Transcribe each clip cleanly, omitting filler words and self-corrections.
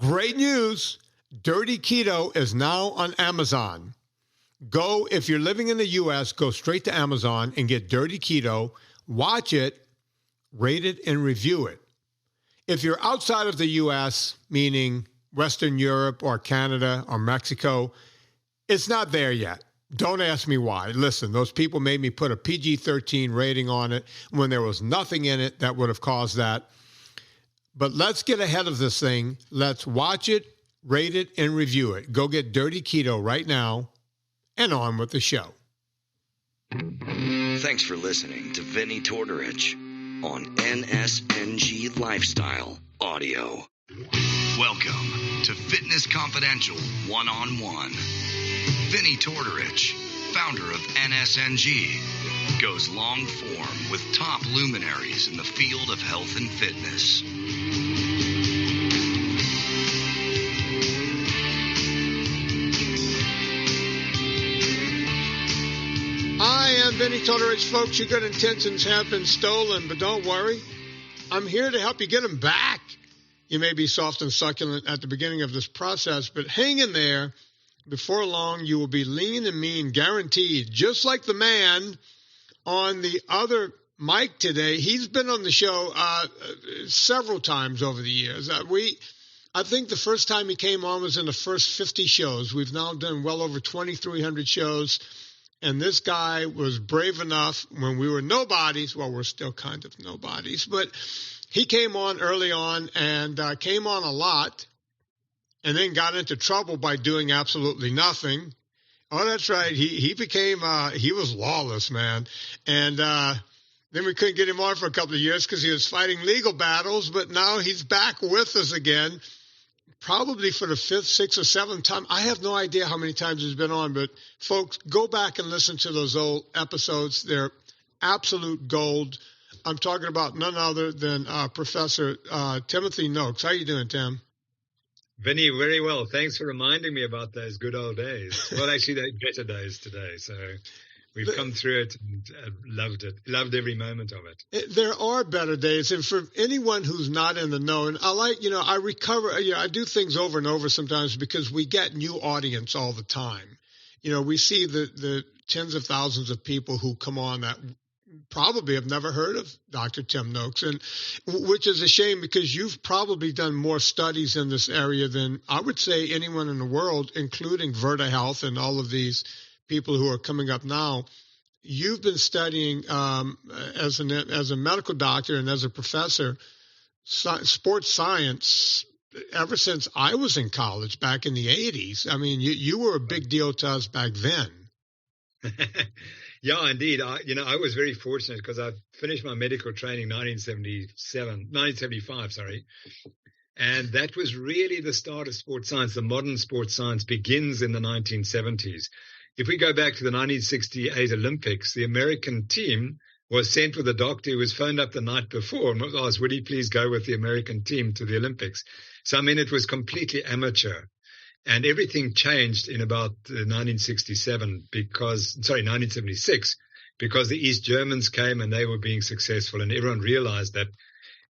Great news. Dirty Keto is now on Amazon. If you're living in the U.S., go straight to Amazon and get Dirty Keto, watch it, rate it, and review it. If you're outside of the U.S., meaning Western Europe or Canada or Mexico, it's not there yet. Don't ask me why. Listen, those people made me put a PG-13 rating on it when there was nothing in it that would have caused that. But let's get ahead of this thing. Let's watch it, rate it, and review it. Go get Dirty Keto right now, and on with the show. Thanks for listening to Vinnie Tortorich on NSNG Lifestyle Audio. Welcome to Fitness Confidential One-on-One. Vinnie Tortorich, founder of NSNG, goes long form with top luminaries in the field of health and fitness. I am Vinnie Tortorich, folks. Your good intentions have been stolen, but don't worry. I'm here to help you get them back. You may be soft and succulent at the beginning of this process, but hang in there. Before long, you will be lean and mean, guaranteed. Just like the man on the other mic today. He's been on the show several times over the years. I think the first time he came on was in the first 50 shows. We've now done well over 2,300 shows. And this guy was brave enough when we were nobodies. Well, we're still kind of nobodies. But he came on early on and came on a lot and then got into trouble by doing absolutely nothing. Oh, that's right. He became, he was lawless, man. And then we couldn't get him on for a couple of years because he was fighting legal battles. But now he's back with us again. Probably for the fifth, sixth, or seventh time. I have no idea how many times he's been on, but folks, go back and listen to those old episodes. They're absolute gold. I'm talking about none other than Professor Timothy Noakes. How you doing, Tim? Vinny, very well. Thanks for reminding me about those good old days. Well, actually, they're better days today. So we've come through it and loved it, loved every moment of it. There are better days. And for anyone who's not in the know, and I recover, I do things over and over sometimes because we get new audience all the time. We see the tens of thousands of people who come on that probably have never heard of Dr. Tim Noakes, and which is a shame because you've probably done more studies in this area than I would say anyone in the world, including Verta Health and all of these people who are coming up now. You've been studying as a medical doctor and as a professor, sports science ever since I was in college back in the 80s. I mean, you were a big deal to us back then. Yeah, indeed. I was very fortunate because I finished my medical training in 1975, and that was really the start of sports science. The modern sports science begins in the 1970s. If we go back to the 1968 Olympics, the American team was sent with a doctor who was phoned up the night before and was asked, would he please go with the American team to the Olympics? So, it was completely amateur. And everything changed in about 1976, because the East Germans came and they were being successful. And everyone realized that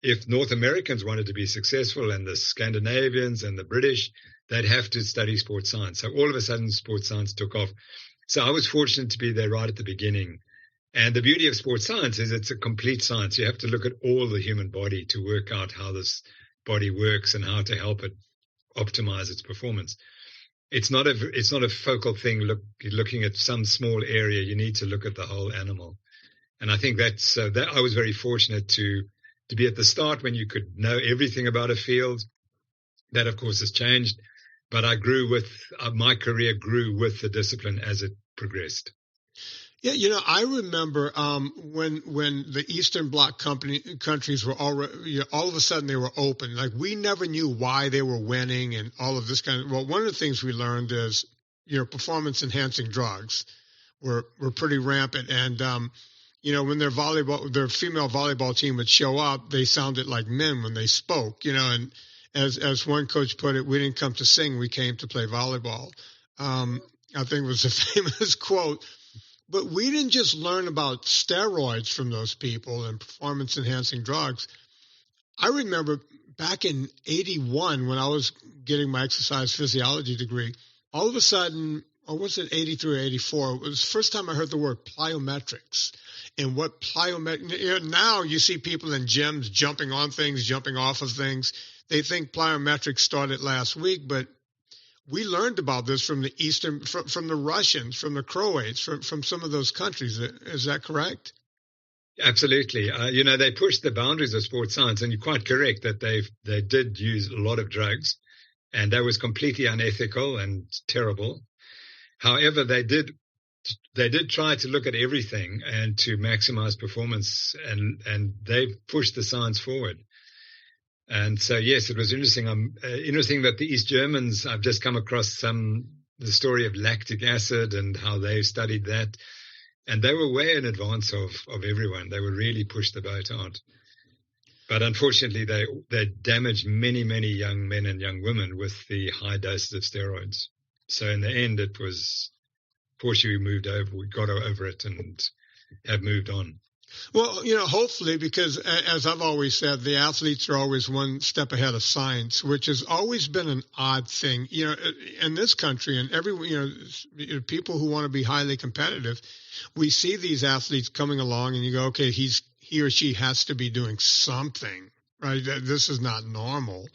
if North Americans wanted to be successful and the Scandinavians and the British, they'd have to study sports science. So all of a sudden, sports science took off. So I was fortunate to be there right at the beginning. And the beauty of sports science is it's a complete science. You have to look at all the human body to work out how this body works and how to help it optimize its performance. It's not a focal thing. Looking at some small area, you need to look at the whole animal. And I think that I was very fortunate to be at the start when you could know everything about a field. That, of course, has changed. But I my career grew with the discipline as it progressed. Yeah, I remember when the Eastern Bloc countries were already, all of a sudden they were open. Like we never knew why they were winning and all of this kind of. Well, one of the things we learned is, performance enhancing drugs were pretty rampant. And when their female volleyball team would show up, they sounded like men when they spoke. And as one coach put it, we didn't come to sing, we came to play volleyball. I think it was a famous quote. But we didn't just learn about steroids from those people and performance-enhancing drugs. I remember back in 81 when I was getting my exercise physiology degree, all of a sudden, or was it 83 or 84, it was the first time I heard the word plyometrics. And what now you see people in gyms jumping on things, jumping off of things. They think plyometrics started last week, but we learned about this from the from the Russians, from the Croats, from some of those countries. Is that correct? Absolutely. They pushed the boundaries of sports science, and you're quite correct that they did use a lot of drugs, and that was completely unethical and terrible. However, they did try to look at everything and to maximize performance, and they pushed the science forward. And so, yes, it was interesting. Interesting that the East Germans, I've just come across the story of lactic acid and how they studied that. And they were way in advance of everyone. They would really push the boat out. But unfortunately, they damaged many, many young men and young women with the high doses of steroids. So in the end, it was, fortunately, we got over it and have moved on. Well, hopefully, because as I've always said, the athletes are always one step ahead of science, which has always been an odd thing, in this country, and people who want to be highly competitive. We see these athletes coming along and you go, okay, he or she has to be doing something, right? This is not normal.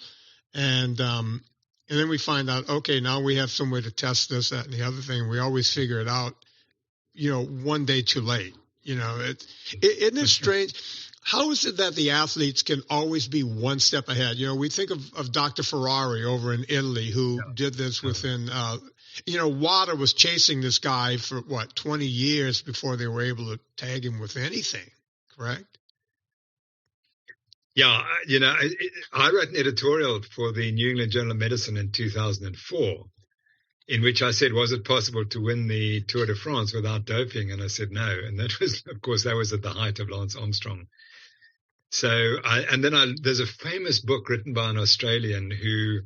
And then we find out, okay, now we have some way to test this, that, and the other thing. We always figure it out, one day too late. Isn't it strange? How is it that the athletes can always be one step ahead? We think of Dr. Ferrari over in Italy who did this within, WADA was chasing this guy for 20 years before they were able to tag him with anything, correct? Yeah, I wrote an editorial for the New England Journal of Medicine in 2004. In which I said, was it possible to win the Tour de France without doping? And I said no. And that was, of course, that was at the height of Lance Armstrong. So, there's a famous book written by an Australian who,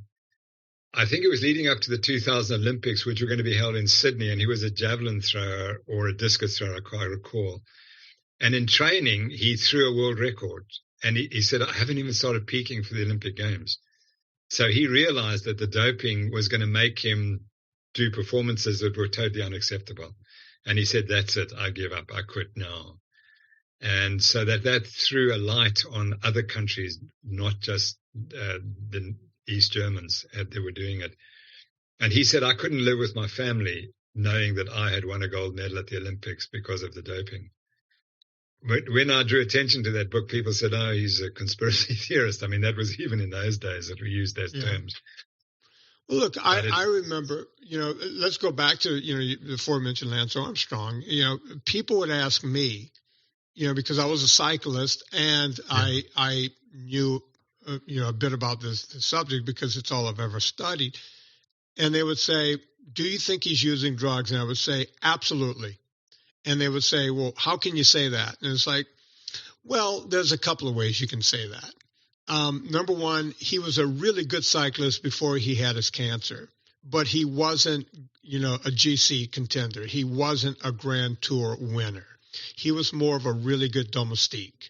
I think it was leading up to the 2000 Olympics, which were going to be held in Sydney. And he was a javelin thrower or a discus thrower, I can't recall. And in training, he threw a world record. And he said, I haven't even started peaking for the Olympic Games. So he realized that the doping was going to make him do performances that were totally unacceptable. And he said, that's it, I give up, I quit now. And so that threw a light on other countries, not just the East Germans that were doing it. And he said, I couldn't live with my family knowing that I had won a gold medal at the Olympics because of the doping. When I drew attention to that book, people said, oh, he's a conspiracy theorist. I mean, that was even in those days that we used those terms. Well, look, I remember, let's go back to, the aforementioned Lance Armstrong. People would ask me, because I was a cyclist and I knew, a bit about this subject because it's all I've ever studied. And they would say, do you think he's using drugs? And I would say, absolutely. And they would say, well, how can you say that? And it's like, well, there's a couple of ways you can say that. Number one, he was a really good cyclist before he had his cancer, but he wasn't, a GC contender. He wasn't a Grand Tour winner. He was more of a really good domestique.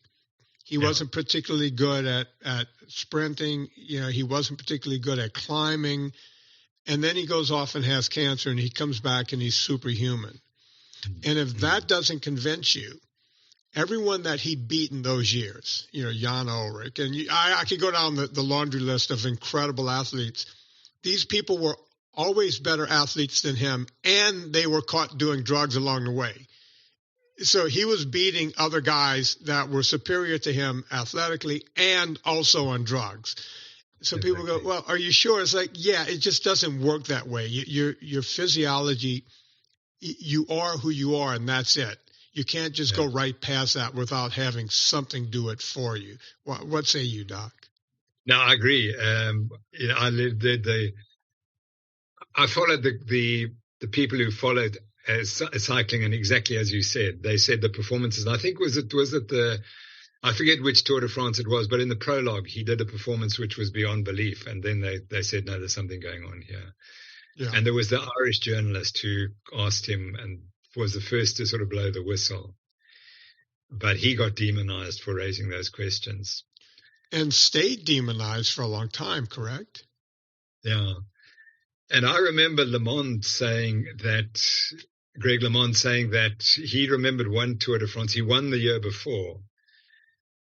He wasn't particularly good at sprinting. He wasn't particularly good at climbing. And then he goes off and has cancer and he comes back and he's superhuman. And if that doesn't convince you, everyone that he beat in those years, Jan Ulrich, and I could go down the laundry list of incredible athletes. These people were always better athletes than him, and they were caught doing drugs along the way. So he was beating other guys that were superior to him athletically and also on drugs. So people go, well, are you sure? It's like, yeah, it just doesn't work that way. Your physiology, you are who you are, and that's it. You can't just go right past that without having something do it for you. What say you, Doc? No, I agree. I followed the people who followed cycling, and exactly as you said, they said the performances. I think was it I forget which Tour de France it was, but in the prologue he did a performance which was beyond belief, and then they said, no, there's something going on here. Yeah. And there was the Irish journalist who asked him and was the first to sort of blow the whistle. But he got demonized for raising those questions. And stayed demonized for a long time, correct? Yeah. And I remember Greg LeMond saying that he remembered one Tour de France. He won the year before.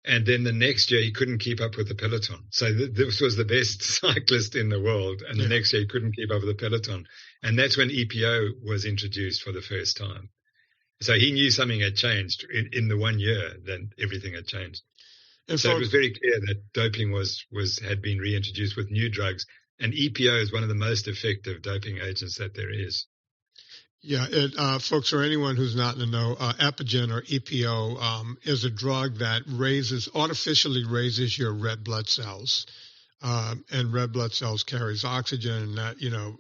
And then the next year, he couldn't keep up with the peloton. So this was the best cyclist in the world. And the next year, he couldn't keep up with the peloton. And that's when EPO was introduced for the first time. So he knew something had changed in the 1 year. Then everything had changed. And so it was very clear that doping had been reintroduced with new drugs. And EPO is one of the most effective doping agents that there is. Yeah, folks, or anyone who's not in the know, Epigen or EPO is a drug that artificially raises your red blood cells. And red blood cells carries oxygen, and that,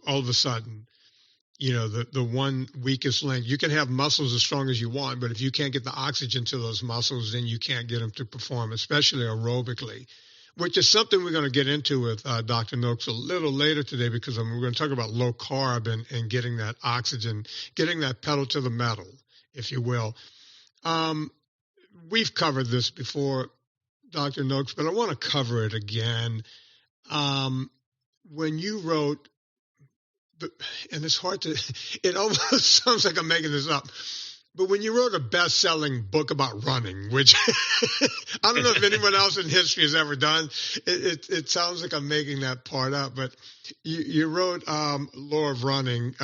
all of a sudden, the one weakest link, you can have muscles as strong as you want, but if you can't get the oxygen to those muscles, then you can't get them to perform, especially aerobically, which is something we're going to get into with Dr. Noakes a little later today, because we're going to talk about low carb and getting that oxygen, getting that pedal to the metal, if you will. We've covered this before, Dr. Noakes, but I want to cover it again. When you wrote, and it's hard to, it almost sounds like I'm making this up, but when you wrote a best-selling book about running, which I don't know if anyone else in history has ever done, it sounds like I'm making that part up, but you wrote Law of Running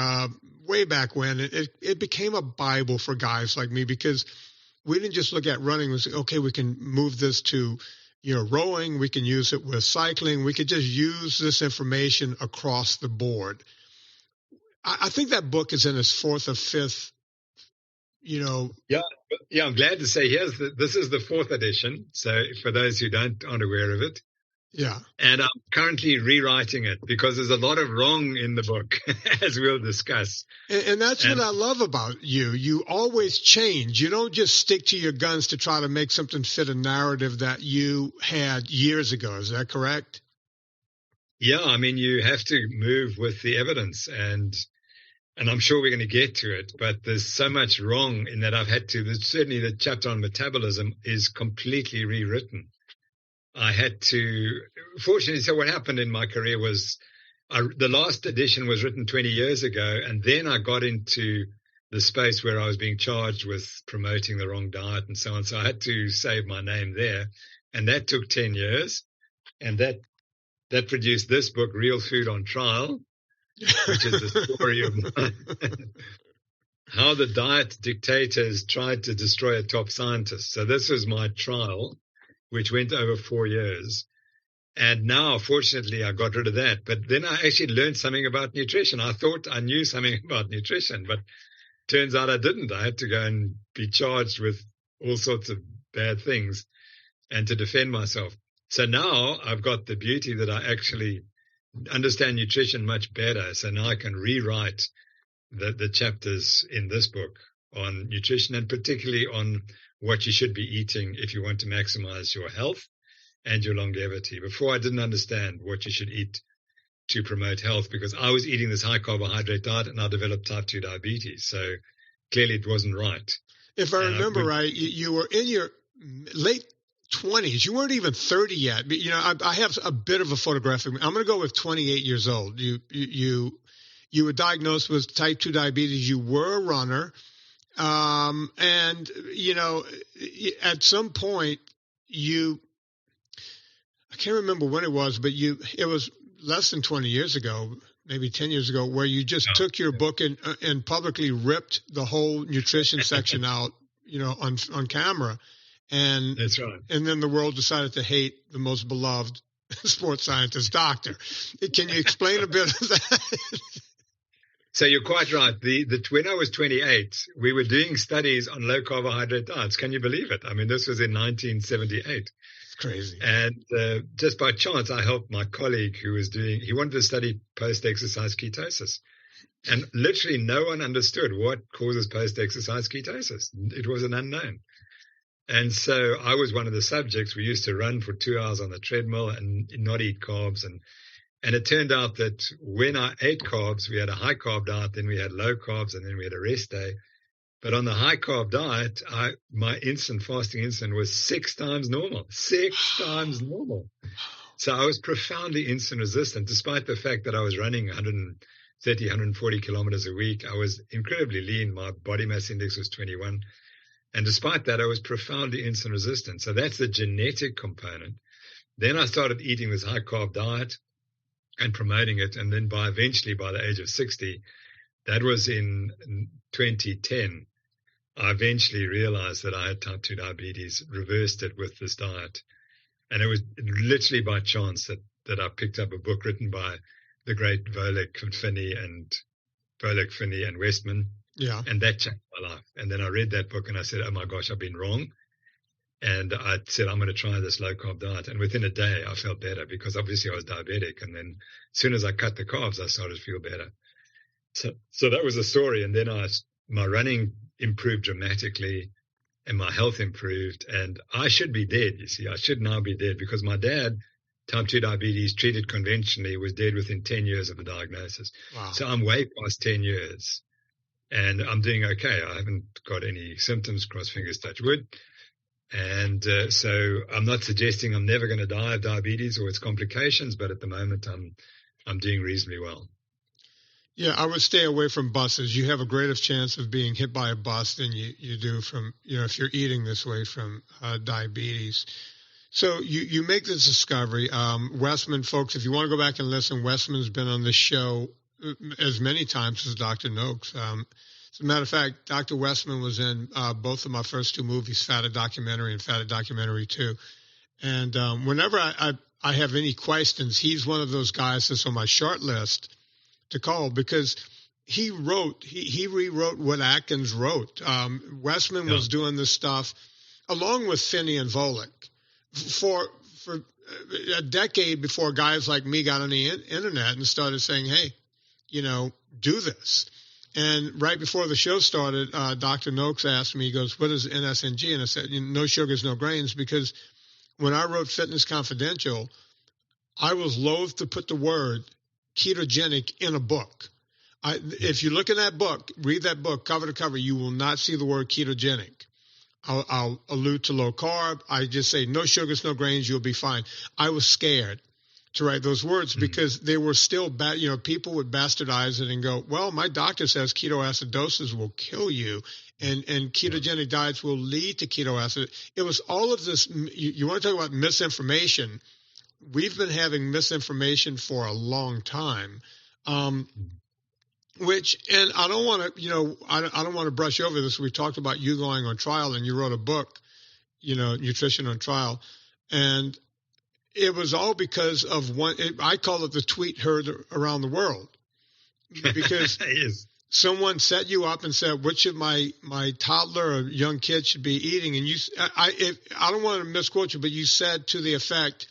way back when. It became a Bible for guys like me, because we didn't just look at running and say, okay, we can move this to rowing, we can use it with cycling, we could just use this information across the board. I think that book is in its fourth or fifth. Yeah, I'm glad to say this is the fourth edition. So for those who aren't aware of it. Yeah. And I'm currently rewriting it because there's a lot of wrong in the book, as we'll discuss. And that's what I love about you. You always change. You don't just stick to your guns to try to make something fit a narrative that you had years ago. Is that correct? Yeah, I mean, you have to move with the evidence, and I'm sure we're going to get to it, but there's so much wrong in that I've had to, certainly the chapter on metabolism is completely rewritten. I had to, fortunately, so what happened in my career was the last edition was written 20 years ago, and then I got into the space where I was being charged with promoting the wrong diet and so on. So I had to save my name there, and that took 10 years, and that produced this book, Real Food on Trial, which is the story of how the diet dictators tried to destroy a top scientist. So this was my trial, which went over 4 years. And now, fortunately, I got rid of that. But then I actually learned something about nutrition. I thought I knew something about nutrition, but turns out I didn't. I had to go and be charged with all sorts of bad things and to defend myself. So now I've got the beauty that I actually understand nutrition much better. So now I can rewrite the chapters in this book on nutrition, and particularly on what you should be eating if you want to maximize your health and your longevity. Before, I didn't understand what you should eat to promote health, because I was eating this high carbohydrate diet and I developed type 2 diabetes. So clearly it wasn't right. If I remember right, you were in your late 20s. You weren't even 30 yet. But, I have a bit of a photographic. I'm going to go with 28 years old. You were diagnosed with type 2 diabetes. You were a runner. And, at some point I can't remember when it was, but it was less than 20 years ago, maybe 10 years ago, where you just took your book and publicly ripped the whole nutrition section out, on camera. And that's right. And then the world decided to hate the most beloved sports scientist, doctor. Can you explain a bit of that? So you're quite right. When I was 28, we were doing studies on low carbohydrate diets. Can you believe it? I mean, this was in 1978. It's crazy. And just by chance, I helped my colleague he wanted to study post-exercise ketosis. And literally no one understood what causes post-exercise ketosis. It was an unknown. And so I was one of the subjects. We used to run for 2 hours on the treadmill and not eat carbs. And it turned out that when I ate carbs, we had a high carb diet, then we had low carbs, and then we had a rest day. But on the high carb diet, my fasting insulin was 6 times normal. 6 times normal. So I was profoundly insulin resistant, despite the fact that I was running 130, 140 kilometers a week. I was incredibly lean. My body mass index was 21. And despite that, I was profoundly insulin resistant. So that's the genetic component. Then I started eating this high carb diet and promoting it. And then eventually by the age of 60, that was in 2010, I eventually realized that I had type 2 diabetes, reversed it with this diet. And it was literally by chance that I picked up a book written by the great Volek Finney and Westman. Yeah. And that changed my life. And then I read that book and I said, oh my gosh, I've been wrong. And I said, I'm going to try this low carb diet. And within a day, I felt better because obviously I was diabetic. And then as soon as I cut the carbs, I started to feel better. So that was the story. And then my running improved dramatically and my health improved. And I should be dead, you see. I should now be dead because my dad, type 2 diabetes, treated conventionally, was dead within 10 years of the diagnosis. Wow. So I'm way past 10 years. And I'm doing okay. I haven't got any symptoms, cross fingers, touch wood. And so I'm not suggesting I'm never going to die of diabetes or its complications, but at the moment I'm doing reasonably well. Yeah, I would stay away from buses. You have a greater chance of being hit by a bus than you do from, if you're eating this way from diabetes. So you make this discovery. Westman, folks, if you want to go back and listen, Westman's been on this show as many times as Dr. Noakes. As a matter of fact, Dr. Westman was in both of my first two movies, Fatter Documentary and Fatter Documentary 2. And whenever I have any questions, he's one of those guys that's on my short list to call because he rewrote what Atkins wrote. Westman was doing this stuff along with Finney and Volek for a decade before guys like me got on the internet and started saying, hey, do this. And right before the show started, Dr. Noakes asked me, he goes, what is NSNG? And I said, no sugars, no grains, because when I wrote Fitness Confidential, I was loath to put the word ketogenic in a book. If you look in that book, read that book cover to cover, you will not see the word ketogenic. I'll allude to low carb. I just say no sugars, no grains, you'll be fine. I was scared to write those words because they were still bad. People would bastardize it and go, well, my doctor says ketoacidosis will kill you and ketogenic diets will lead to ketoacid. It was all of this. You want to talk about misinformation. We've been having misinformation for a long time, and I don't want to, I don't want to brush over this. We talked about you going on trial and you wrote a book, Nutrition on Trial. And it was all because of I call it the tweet heard around the world because someone set you up and said, what should my toddler or young kid should be eating? And I don't want to misquote you, but you said to the effect,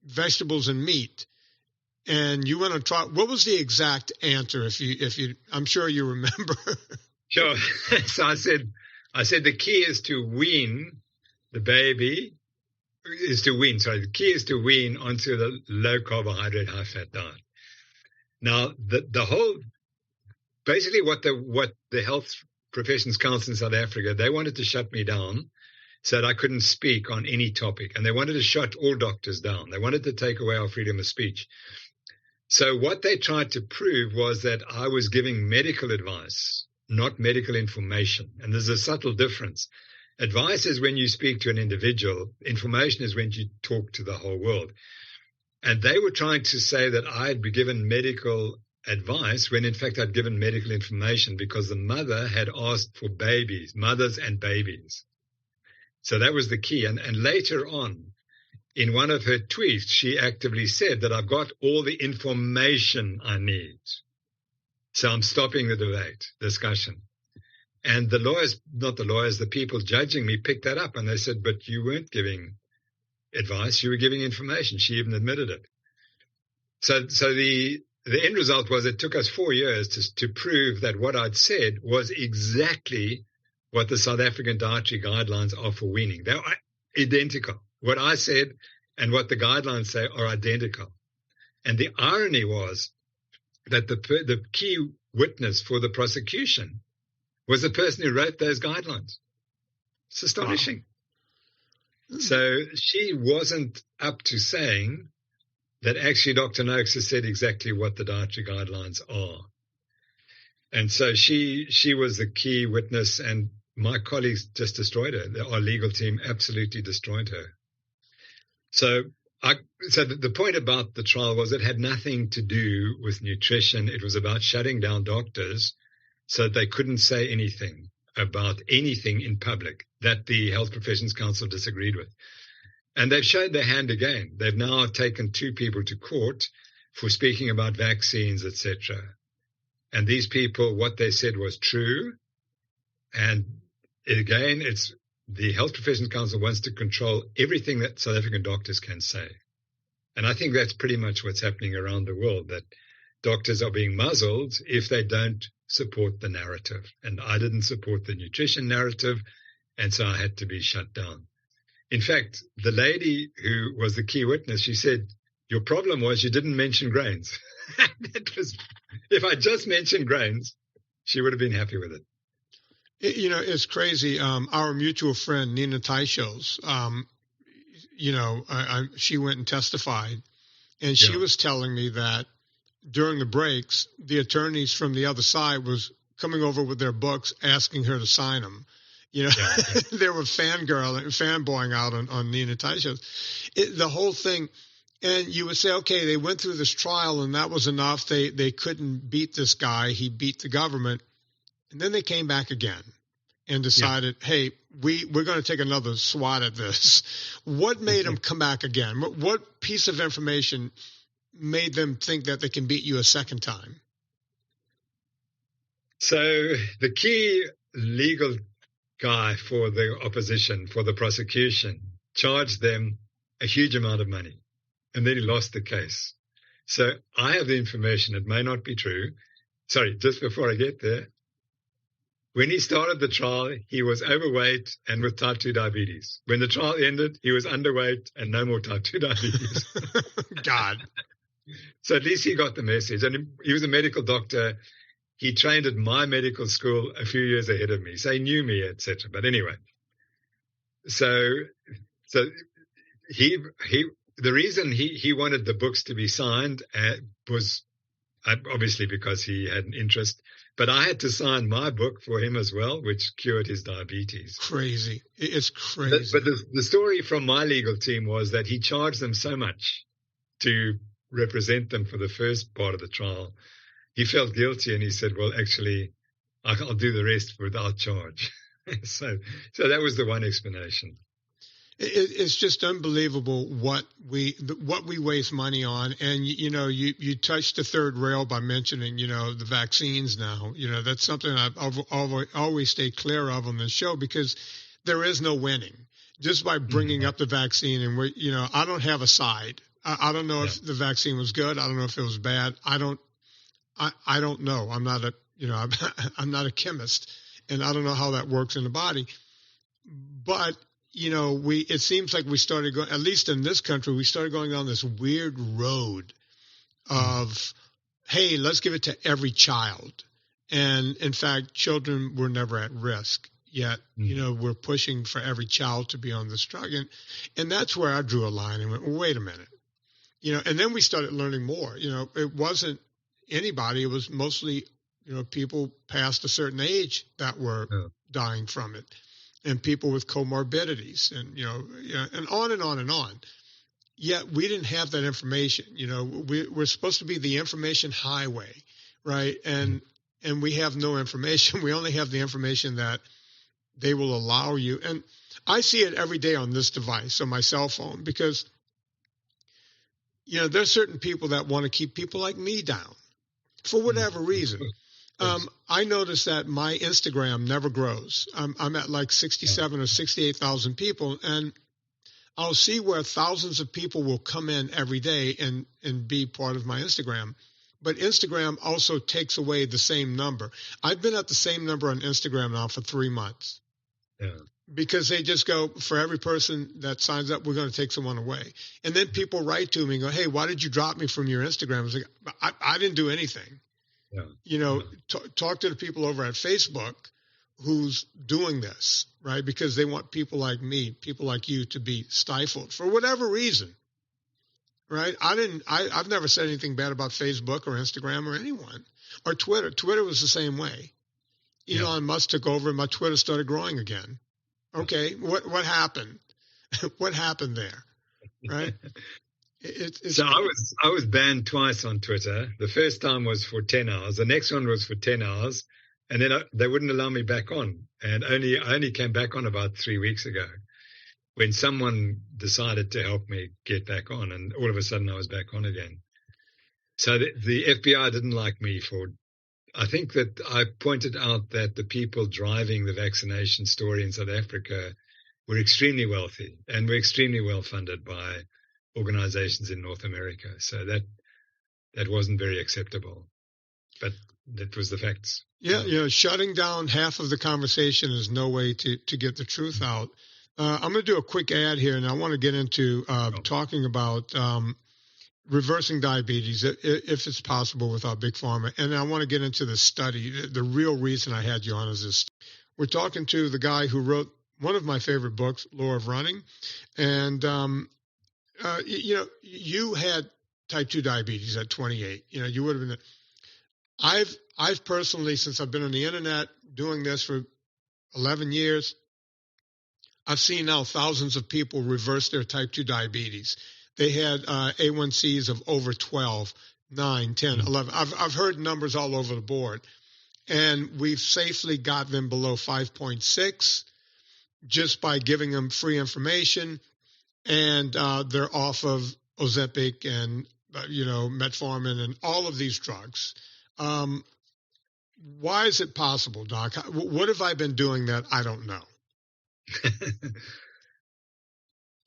vegetables and meat. And you went on trial. What was the exact answer? If you, I'm sure you remember. Sure. So I said the key is to wean the baby. The key is to wean onto the low carbohydrate, high fat diet. Now, the whole, basically what the Health Professions Council in South Africa, they wanted to shut me down so that I couldn't speak on any topic. And they wanted to shut all doctors down. They wanted to take away our freedom of speech. So what they tried to prove was that I was giving medical advice, not medical information. And there's a subtle difference. Advice is when you speak to an individual. Information is when you talk to the whole world. And they were trying to say that I had been given medical advice when in fact I'd given medical information because the mother had asked for mothers and babies. So that was the key. And later on, in one of her tweets, she actively said that I've got all the information I need. So I'm stopping the discussion. And the people judging me picked that up and they said, but you weren't giving advice, you were giving information. She even admitted it. So the end result was it took us 4 years to prove that what I'd said was exactly what the South African dietary guidelines are for weaning. They are identical. What I said and what the guidelines say are identical. And the irony was that the key witness for the prosecution was the person who wrote those guidelines. It's astonishing. Wow. So she wasn't up to saying that actually Dr. Noakes has said exactly what the dietary guidelines are. And so she was the key witness, and my colleagues just destroyed her. Our legal team absolutely destroyed her. So the point about the trial was it had nothing to do with nutrition. It was about shutting down doctors so that they couldn't say anything about anything in public that the Health Professions Council disagreed with. And they've showed their hand again. They've now taken 2 people to court for speaking about vaccines, etc. And these people, what they said was true. And again, it's the Health Professions Council wants to control everything that South African doctors can say. And I think that's pretty much what's happening around the world, that doctors are being muzzled if they don't support the narrative. And I didn't support the nutrition narrative, and so I had to be shut down. In fact, the lady who was the key witness, she said, your problem was you didn't mention grains. If I just mentioned grains, she would have been happy with it. It's crazy. Our mutual friend, Nina Teichels, she went and testified, and she was telling me that during the breaks, the attorneys from the other side was coming over with their books, asking her to sign them. They were fanboying out on Nina Teichels. The whole thing. And you would say, okay, they went through this trial and that was enough. They couldn't beat this guy. He beat the government. And then they came back again and decided, hey, we're going to take another swat at this. What made them come back again? What piece of information made them think that they can beat you a second time? So the key legal guy for the opposition, for the prosecution, charged them a huge amount of money. And then he lost the case. So I have the information. It may not be true. Sorry, just before I get there. When he started the trial, he was overweight and with type 2 diabetes. When the trial ended, he was underweight and no more type 2 diabetes. God. So at least he got the message. And he was a medical doctor. He trained at my medical school a few years ahead of me. So he knew me, etc. But anyway, so the reason he wanted the books to be signed was obviously because he had an interest, but I had to sign my book for him as well, which cured his diabetes. Crazy. It's crazy. But the story from my legal team was that he charged them so much to represent them for the first part of the trial. He felt guilty and he said, well, actually, I'll do the rest without charge. So that was the one explanation. It's just unbelievable what we waste money on. And, you touched the third rail by mentioning, the vaccines now. That's something I've always stayed clear of on this show because there is no winning. Just by bringing up the vaccine and, I don't have a side. I don't know if the vaccine was good. I don't know if it was bad. I don't know. I'm not I'm not a chemist and I don't know how that works in the body, but it seems like we started going, at least in this country, we started going down this weird road of, hey, let's give it to every child. And in fact, children were never at risk. Yet, we're pushing for every child to be on this drug. And that's where I drew a line and went, well, wait a minute. And then we started learning more. It wasn't anybody. It was mostly, people past a certain age that were dying from it. And people with comorbidities and, and on and on and on. Yet we didn't have that information. We're supposed to be the information highway, right? And we have no information. We only have the information that they will allow you. And I see it every day on this device, on my cell phone, because, there's certain people that want to keep people like me down for whatever reason. I noticed that my Instagram never grows. I'm at like 67 or 68,000 people, and I'll see where thousands of people will come in every day and be part of my Instagram. But Instagram also takes away the same number. I've been at the same number on Instagram now for 3 months. Yeah. Because they just go, for every person that signs up, we're going to take someone away. And then people write to me and go, hey, why did you drop me from your Instagram? I was like, I didn't do anything. Yeah. Talk to the people over at Facebook who's doing this, right? Because they want people like me, people like you to be stifled for whatever reason, right? I've never said anything bad about Facebook or Instagram or anyone or Twitter. Twitter was the same way. Elon Musk took over and my Twitter started growing again. Okay. What happened? What happened there? Right. So I was banned twice on Twitter. The first time was for 10 hours. The next one was for 10 hours. And then they wouldn't allow me back on. And I only came back on about 3 weeks ago when someone decided to help me get back on. And all of a sudden I was back on again. So the FBI didn't like me I think that I pointed out that the people driving the vaccination story in South Africa were extremely wealthy and were extremely well funded by organizations in North America. So that wasn't very acceptable. But that was the facts. Yeah, shutting down half of the conversation is no way to get the truth out. I'm going to do a quick ad here, and I want to get into talking about reversing diabetes, if it's possible, without Big Pharma. And I want to get into the study. The real reason I had you on is this. We're talking to the guy who wrote one of my favorite books, Law of Running. And, you had type 2 diabetes at 28. You would have been. I've personally, since I've been on the internet doing this for 11 years, I've seen now thousands of people reverse their type 2 diabetes. They had A1Cs of over 12, 9, 10, 11. I've heard numbers all over the board. And we've safely got them below 5.6 just by giving them free information. And they're off of Ozempic and, metformin and all of these drugs. Why is it possible, Doc? What have I been doing that I don't know?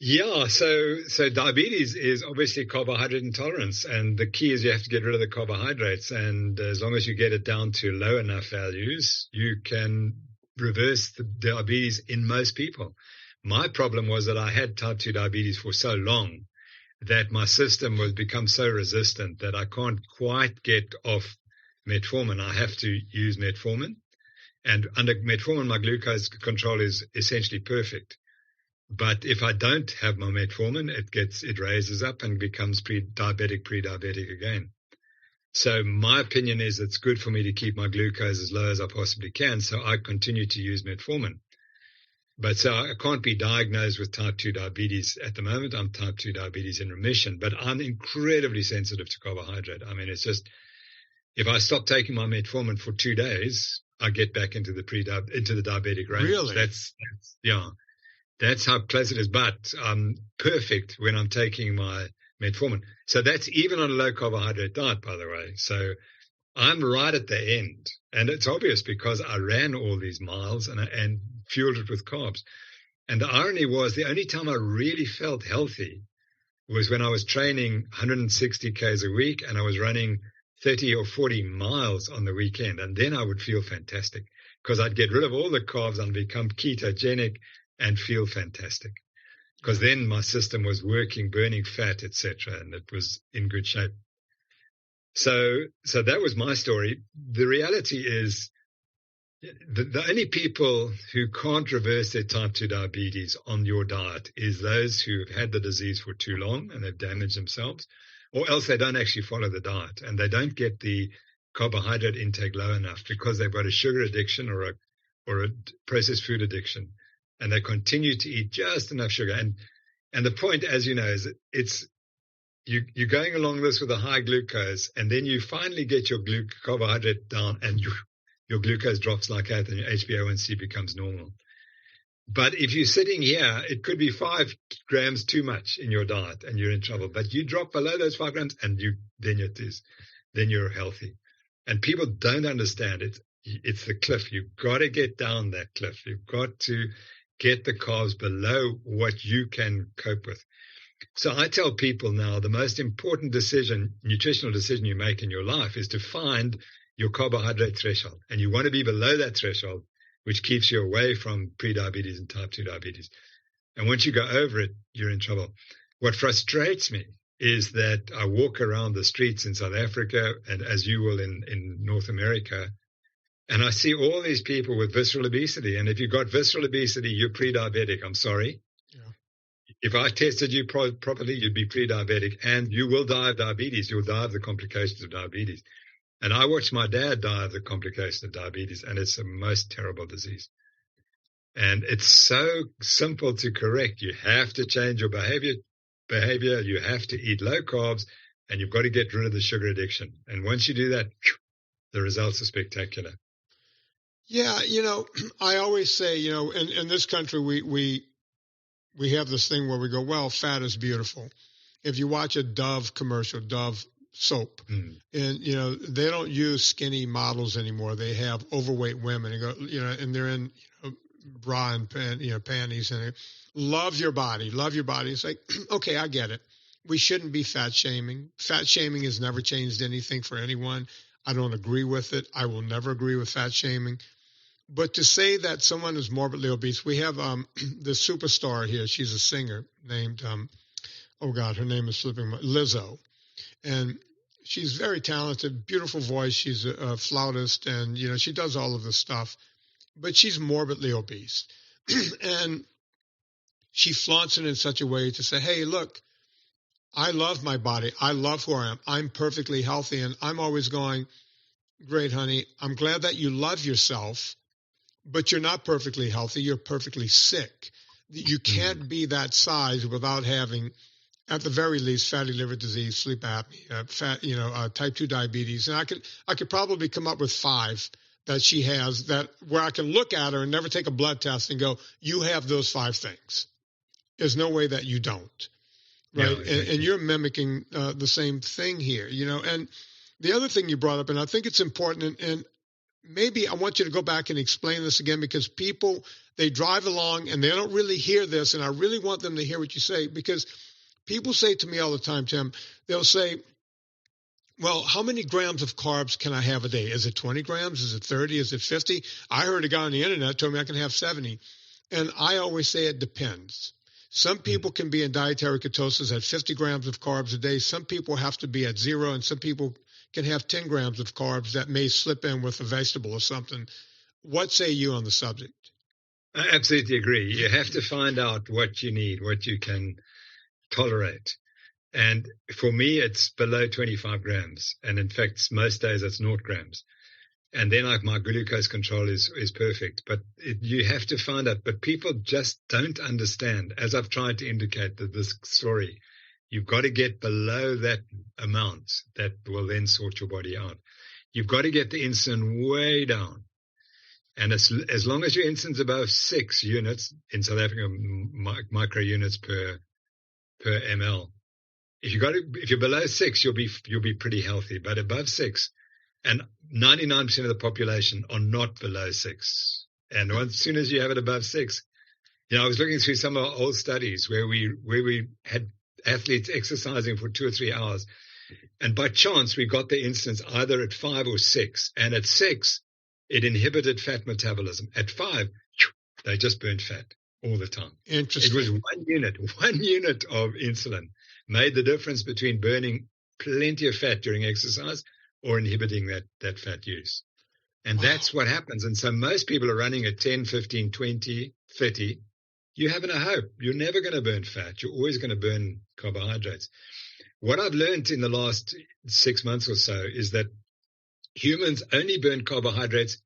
Yeah, so diabetes is obviously carbohydrate intolerance, and the key is you have to get rid of the carbohydrates, and as long as you get it down to low enough values, you can reverse the diabetes in most people. My problem was that I had type 2 diabetes for so long that my system was become so resistant that I can't quite get off metformin. I have to use metformin, and under metformin, my glucose control is essentially perfect. But if I don't have my metformin, it raises up and becomes pre-diabetic again. So my opinion is it's good for me to keep my glucose as low as I possibly can. So I continue to use metformin. But so I can't be diagnosed with type 2 diabetes at the moment. I'm type 2 diabetes in remission, but I'm incredibly sensitive to carbohydrate. I mean, it's just, if I stop taking my metformin for 2 days, I get back into the diabetic range. Really? That's how close it is. But I'm perfect when I'm taking my metformin. So that's even on a low carbohydrate diet, by the way. So I'm right at the end. And it's obvious because I ran all these miles and fueled it with carbs. And the irony was the only time I really felt healthy was when I was training 160 Ks a week and I was running 30 or 40 miles on the weekend. And then I would feel fantastic because I'd get rid of all the carbs and become ketogenic and feel fantastic, because then my system was working, burning fat, etc., and it was in good shape. So that was my story. The reality is the only people who can't reverse their type 2 diabetes on your diet is those who have had the disease for too long and they've damaged themselves, or else they don't actually follow the diet and they don't get the carbohydrate intake low enough because they've got a sugar addiction or a processed food addiction. And they continue to eat just enough sugar. And the point, as you know, is it's you're going along this with a high glucose, and then you finally get your carbohydrate down, and your glucose drops like that, and your HbA1c becomes normal. But if you're sitting here, it could be 5 grams too much in your diet, and you're in trouble. But you drop below those 5 grams, and then you're healthy. And people don't understand it. It's the cliff. You've got to get down that cliff. You've got to get the carbs below what you can cope with. So I tell people now the most important nutritional decision you make in your life is to find your carbohydrate threshold. And you want to be below that threshold, which keeps you away from prediabetes and type 2 diabetes. And once you go over it, you're in trouble. What frustrates me is that I walk around the streets in South Africa, and as you will in North America, and I see all these people with visceral obesity. And if you've got visceral obesity, you're pre-diabetic. I'm sorry. Yeah. If I tested you properly, you'd be pre-diabetic, and you will die of diabetes. You'll die of the complications of diabetes. And I watched my dad die of the complications of diabetes, and it's the most terrible disease. And it's so simple to correct. You have to change your behavior. You have to eat low carbs, and you've got to get rid of the sugar addiction. And once you do that, the results are spectacular. Yeah, I always say, in this country, we have this thing where we go, well, fat is beautiful. If you watch a Dove commercial, Dove soap, and, they don't use skinny models anymore. They have overweight women and they're in, bra and panties, and love your body. It's like, okay, I get it. We shouldn't be fat shaming. Fat shaming has never changed anything for anyone. I don't agree with it. I will never agree with fat shaming. But to say that someone is morbidly obese, we have this superstar here. She's a singer named, her name is slipping, Lizzo. And she's very talented, beautiful voice. She's a flautist, and, she does all of this stuff. But she's morbidly obese. And she flaunts it in such a way to say, hey, look, I love my body. I love who I am. I'm perfectly healthy. And I'm always going, great, honey. I'm glad that you love yourself, but you're not perfectly healthy. You're perfectly sick. You can't be that size without having, at the very least, fatty liver disease, sleep apnea, type 2 diabetes. And I could probably come up with 5 that she has, that where I can look at her and never take a blood test and go, you have those 5 things. There's no way that you don't. Right. Yeah, exactly. And you're mimicking the same thing here, and the other thing you brought up, and I think it's important, and maybe I want you to go back and explain this again, because people, they drive along and they don't really hear this. And I really want them to hear what you say, because people say to me all the time, Tim, they'll say, well, how many grams of carbs can I have a day? Is it 20 grams? Is it 30? Is it 50? I heard a guy on the internet told me I can have 70. And I always say it depends. Some people can be in dietary ketosis at 50 grams of carbs a day. Some people have to be at 0, and some people can have 10 grams of carbs that may slip in with a vegetable or something. What say you on the subject? I absolutely agree. You have to find out what you need, what you can tolerate. And for me, it's below 25 grams. And in fact, most days it's 0 grams. And then my glucose control is perfect. But you have to find out. But people just don't understand, as I've tried to indicate that this story, you've got to get below that amount that will then sort your body out. You've got to get the insulin way down. And as long as your insulin's above 6 units, in South Africa, micro units per ml, if you're below 6, you'll be pretty healthy. But above 6, and 99% of the population are not below 6. And as soon as you have it above 6, I was looking through some of our old studies where we had athletes exercising for 2 or 3 hours, and by chance we got the insulins either at 5 or 6. And at 6, it inhibited fat metabolism. At 5, they just burned fat all the time. Interesting. It was 1 unit of insulin made the difference between burning plenty of fat during exercise or inhibiting that fat use. And that's what happens. And so most people are running at 10, 15, 20, 30. You haven't a hope. You're never going to burn fat. You're always going to burn carbohydrates. What I've learned in the last 6 months or so is that humans only burn carbohydrates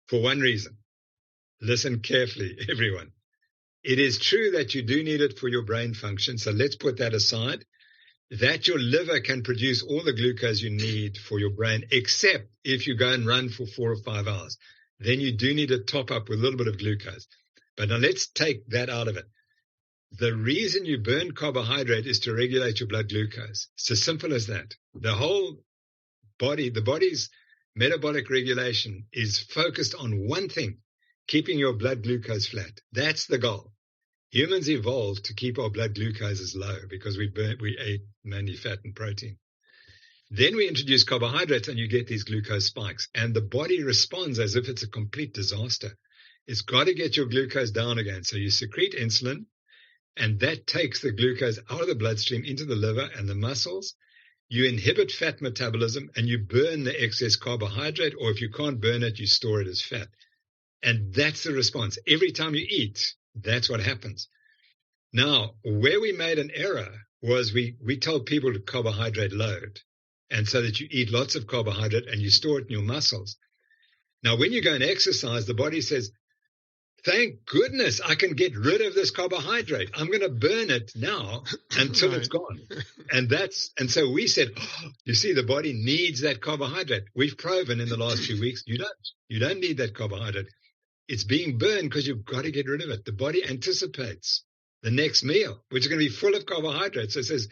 for one reason. Listen carefully, everyone. It is true that you do need it for your brain function. So let's put that aside. That your liver can produce all the glucose you need for your brain, except if you go and run for 4 or 5 hours. Then you do need to top up with a little bit of glucose. But now let's take that out of it. The reason you burn carbohydrate is to regulate your blood glucose. It's as simple as that. The whole body, the body's metabolic regulation is focused on one thing, keeping your blood glucose flat. That's the goal. Humans evolved to keep our blood glucoses low because we ate mainly fat and protein. Then we introduce carbohydrates and you get these glucose spikes. And the body responds as if it's a complete disaster. It's got to get your glucose down again. So you secrete insulin, and that takes the glucose out of the bloodstream into the liver and the muscles. You inhibit fat metabolism and you burn the excess carbohydrate, or if you can't burn it, you store it as fat. And that's the response. Every time you eat, that's what happens. Now, where we made an error was we told people to carbohydrate load, and so that you eat lots of carbohydrate and you store it in your muscles. Now, when you go and exercise, the body says, thank goodness I can get rid of this carbohydrate. I'm going to burn it now until it's gone. And so we said, oh, you see, the body needs that carbohydrate. We've proven in the last few weeks, you don't need that carbohydrate. It's being burned because you've got to get rid of it. The body anticipates the next meal, which is going to be full of carbohydrates. So it says,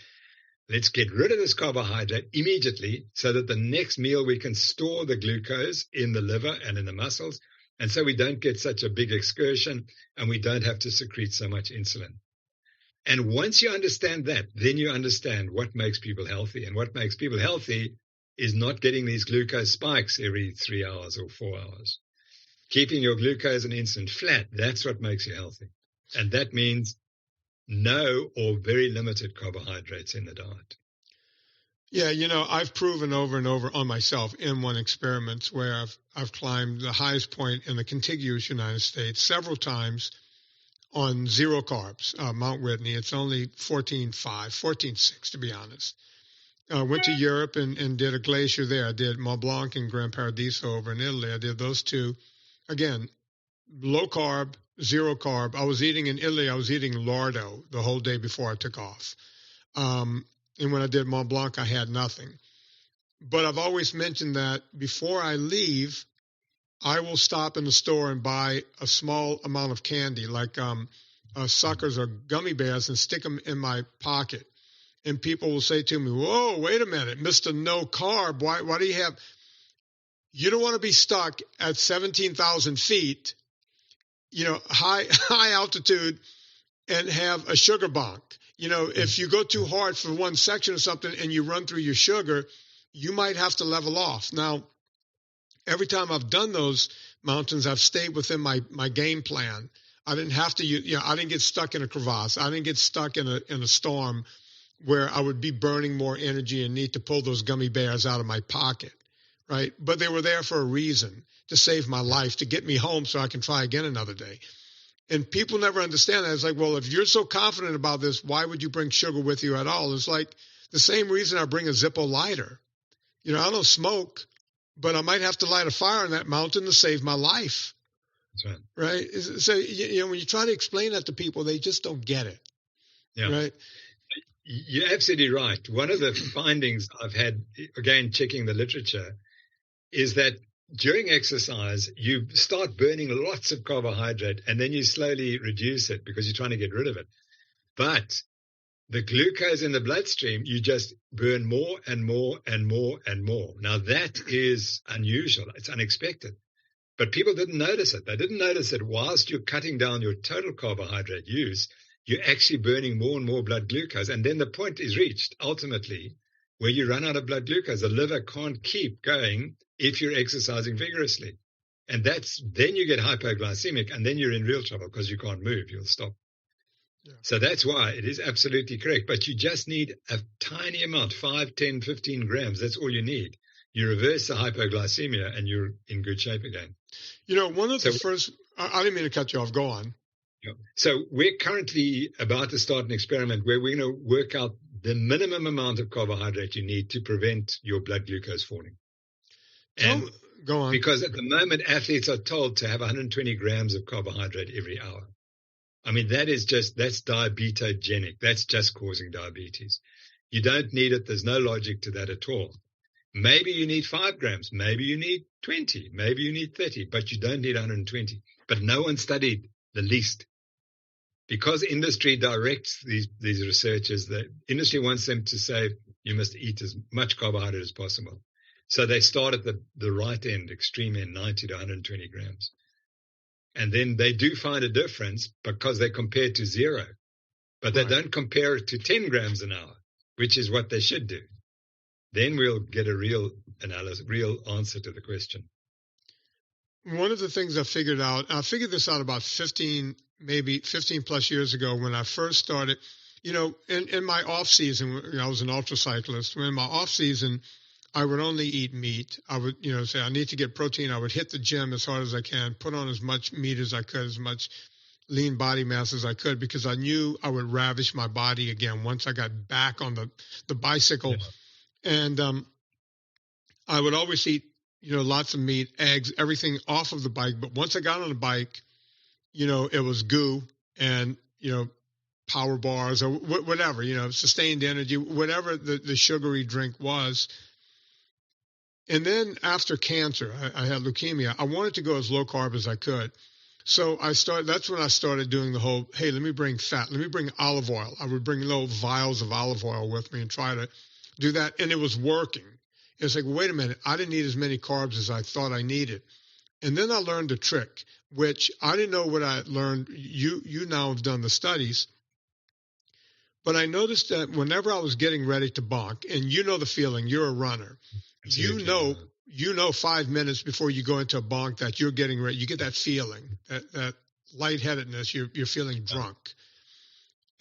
let's get rid of this carbohydrate immediately so that the next meal we can store the glucose in the liver and in the muscles. And so we don't get such a big excursion and we don't have to secrete so much insulin. And once you understand that, then you understand what makes people healthy. And what makes people healthy is not getting these glucose spikes every 3 hours or 4 hours. Keeping your glucose and insulin flat, that's what makes you healthy. And that means no or very limited carbohydrates in the diet. Yeah, I've proven over and over on myself in one experiment where I've climbed the highest point in the contiguous United States several times on zero carbs, Mount Whitney. It's only 14.6 to be honest. I went to Europe and did a glacier there. I did Mont Blanc and Gran Paradiso over in Italy. I did those two. Again, low carb, zero carb. In Italy, I was eating lardo the whole day before I took off. And when I did Mont Blanc, I had nothing. But I've always mentioned that before I leave, I will stop in the store and buy a small amount of candy, like suckers or gummy bears, and stick them in my pocket. And people will say to me, whoa, wait a minute, Mr. No Carb, why do you have... You don't want to be stuck at 17,000 feet, high altitude, and have a sugar bonk. If you go too hard for one section or something and you run through your sugar, you might have to level off. Now, every time I've done those mountains, I've stayed within my game plan. I didn't have to, I didn't get stuck in a crevasse. I didn't get stuck in a storm where I would be burning more energy and need to pull those gummy bears out of my pocket, right? But they were there for a reason, to save my life, to get me home so I can try again another day. And people never understand that. It's like, well, if you're so confident about this, why would you bring sugar with you at all? It's like the same reason I bring a Zippo lighter. I don't smoke, but I might have to light a fire on that mountain to save my life. That's right. Right? So, when you try to explain that to people, they just don't get it. Yeah. Right? You're absolutely right. One of the findings I've had, again, checking the literature, is that during exercise, you start burning lots of carbohydrate and then you slowly reduce it because you're trying to get rid of it. But the glucose in the bloodstream, you just burn more and more and more and more. Now, that is unusual. It's unexpected. But people didn't notice it. They didn't notice that whilst you're cutting down your total carbohydrate use, you're actually burning more and more blood glucose. And then the point is reached, ultimately, where you run out of blood glucose. The liver can't keep going if you're exercising vigorously. And then you get hypoglycemic, and then you're in real trouble because you can't move. You'll stop. Yeah. So that's why it is absolutely correct. But you just need a tiny amount, 5, 10, 15 grams. That's all you need. You reverse the hypoglycemia and you're in good shape again. One of the first, I didn't mean to cut you off. Go on. Yeah. So we're currently about to start an experiment where we're going to work out the minimum amount of carbohydrate you need to prevent your blood glucose falling. And go on. Because at the moment, athletes are told to have 120 grams of carbohydrate every hour. I mean, that's diabetogenic. That's just causing diabetes. You don't need it. There's no logic to that at all. Maybe you need 5 grams. Maybe you need 20. Maybe you need 30, but you don't need 120. But no one studied the least. Because industry directs these researchers, the industry wants them to say you must eat as much carbohydrate as possible. So they start at the right end, extreme end, 90 to 120 grams. And then they do find a difference because they compare to zero. But they don't compare it to 10 grams an hour, which is what they should do. Then we'll get a real answer to the question. One of the things I figured this out about 15 plus years ago when I first started, in my off season, I was an ultra cyclist. In my off season, I would only eat meat. I would, say I need to get protein. I would hit the gym as hard as I can, put on as much meat as I could, as much, lean body mass as I could, because I knew I would ravish my body again once I got back on the bicycle. Yeah. And I would always eat, lots of meat, eggs, everything off of the bike. But once I got on the bike, it was goo and, power bars or whatever, sustained energy, whatever the sugary drink was. And then after cancer, I had leukemia. I wanted to go as low carb as I could. So that's when I started doing the whole, hey, let me bring fat. Let me bring olive oil. I would bring little vials of olive oil with me and try to do that. And it was working. It was like, wait a minute, I didn't need as many carbs as I thought I needed. And then I learned a trick, which I didn't know what I learned. You now have done the studies. But I noticed that whenever I was getting ready to bonk, and the feeling, you're a runner, you know 5 minutes before you go into a bonk that you're getting ready, you get that feeling, that lightheadedness, you're feeling drunk.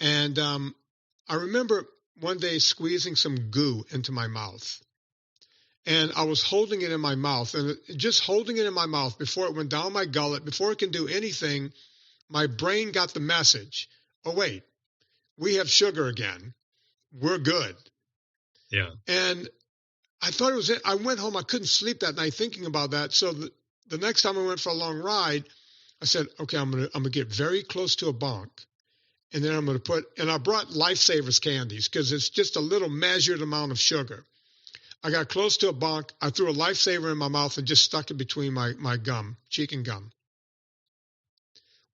And I remember one day squeezing some goo into my mouth. And I was holding it in my mouth, and just holding it in my mouth before it went down my gullet, before it can do anything, my brain got the message, oh, wait, we have sugar again. We're good. Yeah. And I thought it was it. I went home. I couldn't sleep that night thinking about that. So the next time I went for a long ride, I said, okay, I'm gonna get very close to a bonk. And then I'm going to and I brought Lifesavers candies because it's just a little measured amount of sugar. I got close to a bonk. I threw a Lifesaver in my mouth and just stuck it between my gum, cheek and gum.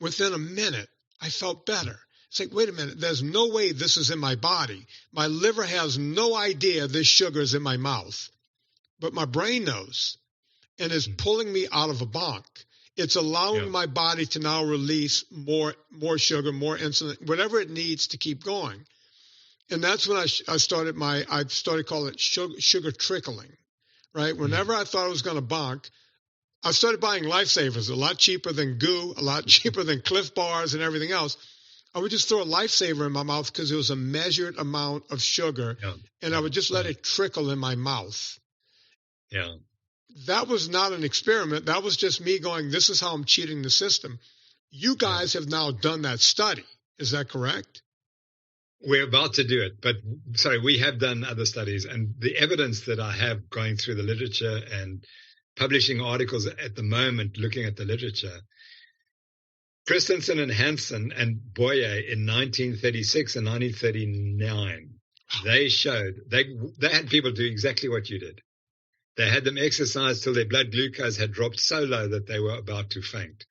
Within a minute, I felt better. It's like, wait a minute, there's no way this is in my body. My liver has no idea this sugar is in my mouth, but my brain knows and is pulling me out of a bonk. It's allowing my body to now release more sugar, more insulin, whatever it needs to keep going. And that's when I started calling it sugar trickling, right? Whenever I thought I was going to bonk, I started buying Lifesavers, a lot cheaper than goo, a lot cheaper than Cliff Bars and everything else. I would just throw a Lifesaver in my mouth because it was a measured amount of sugar, and I would just let it trickle in my mouth. Yeah. That was not an experiment. That was just me going, this is how I'm cheating the system. You guys have now done that study. Is that correct? We're about to do it, but we have done other studies, and the evidence that I have going through the literature and publishing articles at the moment, looking at the literature, Christensen and Hansen and Boyer in 1936 and 1939, they showed, they had people do exactly what you did. They had them exercise till their blood glucose had dropped so low that they were about to faint.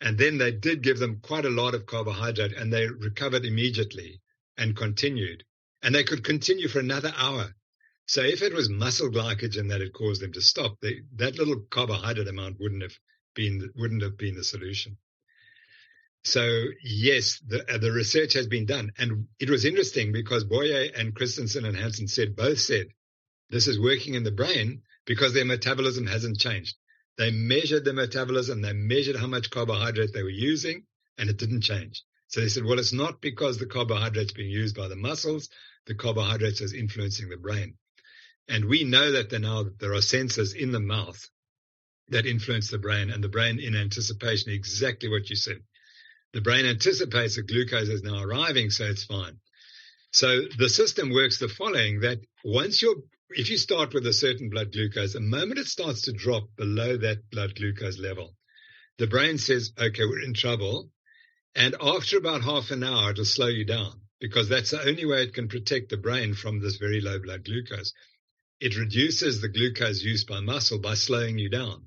And then they did give them quite a lot of carbohydrate, and they recovered immediately and continued. And they could continue for another hour. So if it was muscle glycogen that had caused them to stop, that little carbohydrate amount wouldn't have been the solution. So yes, the research has been done. And it was interesting because Boyer and Christensen and Hansen both said, this is working in the brain because their metabolism hasn't changed. They measured the metabolism, they measured how much carbohydrate they were using, and it didn't change. So they said, well, it's not because the carbohydrate's being used by the muscles, the carbohydrates is influencing the brain. And we know that there are sensors in the mouth that influence the brain, and the brain in anticipation, exactly what you said. The brain anticipates that glucose is now arriving, so it's fine. So the system works the following, that if you start with a certain blood glucose, the moment it starts to drop below that blood glucose level, the brain says, okay, we're in trouble. And after about half an hour, it'll slow you down because that's the only way it can protect the brain from this very low blood glucose. It reduces the glucose used by muscle by slowing you down.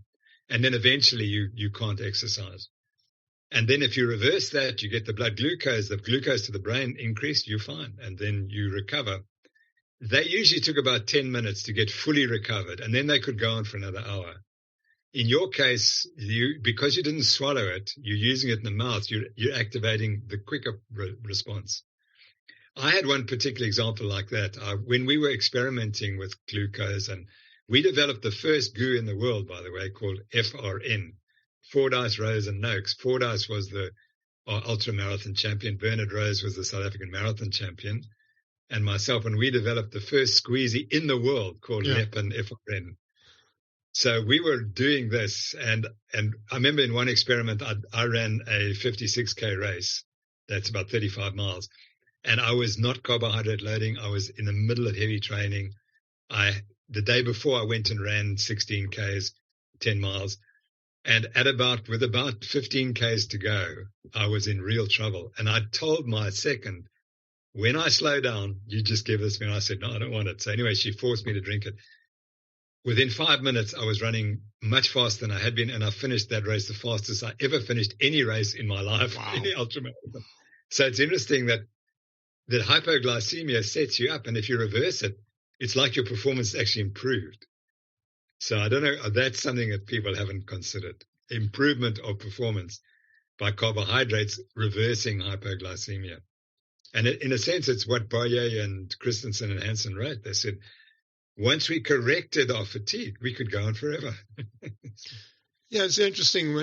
And then eventually you can't exercise. And then if you reverse that, you get the glucose to the brain increased, you're fine. And then you recover. They usually took about 10 minutes to get fully recovered, and then they could go on for another hour. In your case, because you didn't swallow it, you're using it in the mouth, you're activating the quicker response. I had one particular example like that. When we were experimenting with glucose, and we developed the first goo in the world, by the way, called FRN, Fordyce, Rose, and Noakes. Fordyce was our ultra-marathon champion. Bernard Rose was the South African marathon champion. And myself, and we developed the first squeezy in the world called LEP and FRN. So we were doing this, and I remember in one experiment, I ran a 56K race. That's about 35 miles. And I was not carbohydrate loading. I was in the middle of heavy training. The day before I went and ran 16 Ks, 10 miles. And with about 15 Ks to go, I was in real trouble. And I told my second, when I slow down, you just give this to me. And I said, no, I don't want it. So anyway, she forced me to drink it. Within 5 minutes, I was running much faster than I had been. And I finished that race the fastest I ever finished any race in my life, any ultramarathon. So it's interesting that hypoglycemia sets you up. And if you reverse it, it's like your performance actually improved. So I don't know, that's something that people haven't considered. Improvement of performance by carbohydrates reversing hypoglycemia. And in a sense, it's what Boyer and Christensen and Hansen wrote. They said, once we corrected our fatigue, we could go on forever. Yeah, it's interesting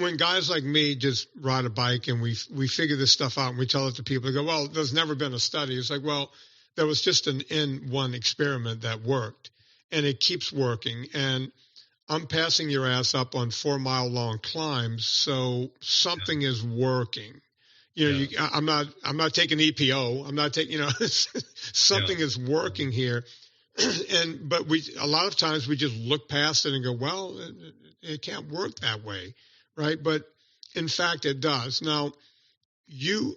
when guys like me just ride a bike and we figure this stuff out and we tell it to people. They go, well, there's never been a study. It's like, well, there was just an N1 experiment that worked, and it keeps working. And I'm passing your ass up on 4-mile-long climbs, so something is working. I'm not taking EPO. I'm not taking, something is working here. But a lot of times we just look past it and go, well, it can't work that way, right? But in fact, it does. Now, you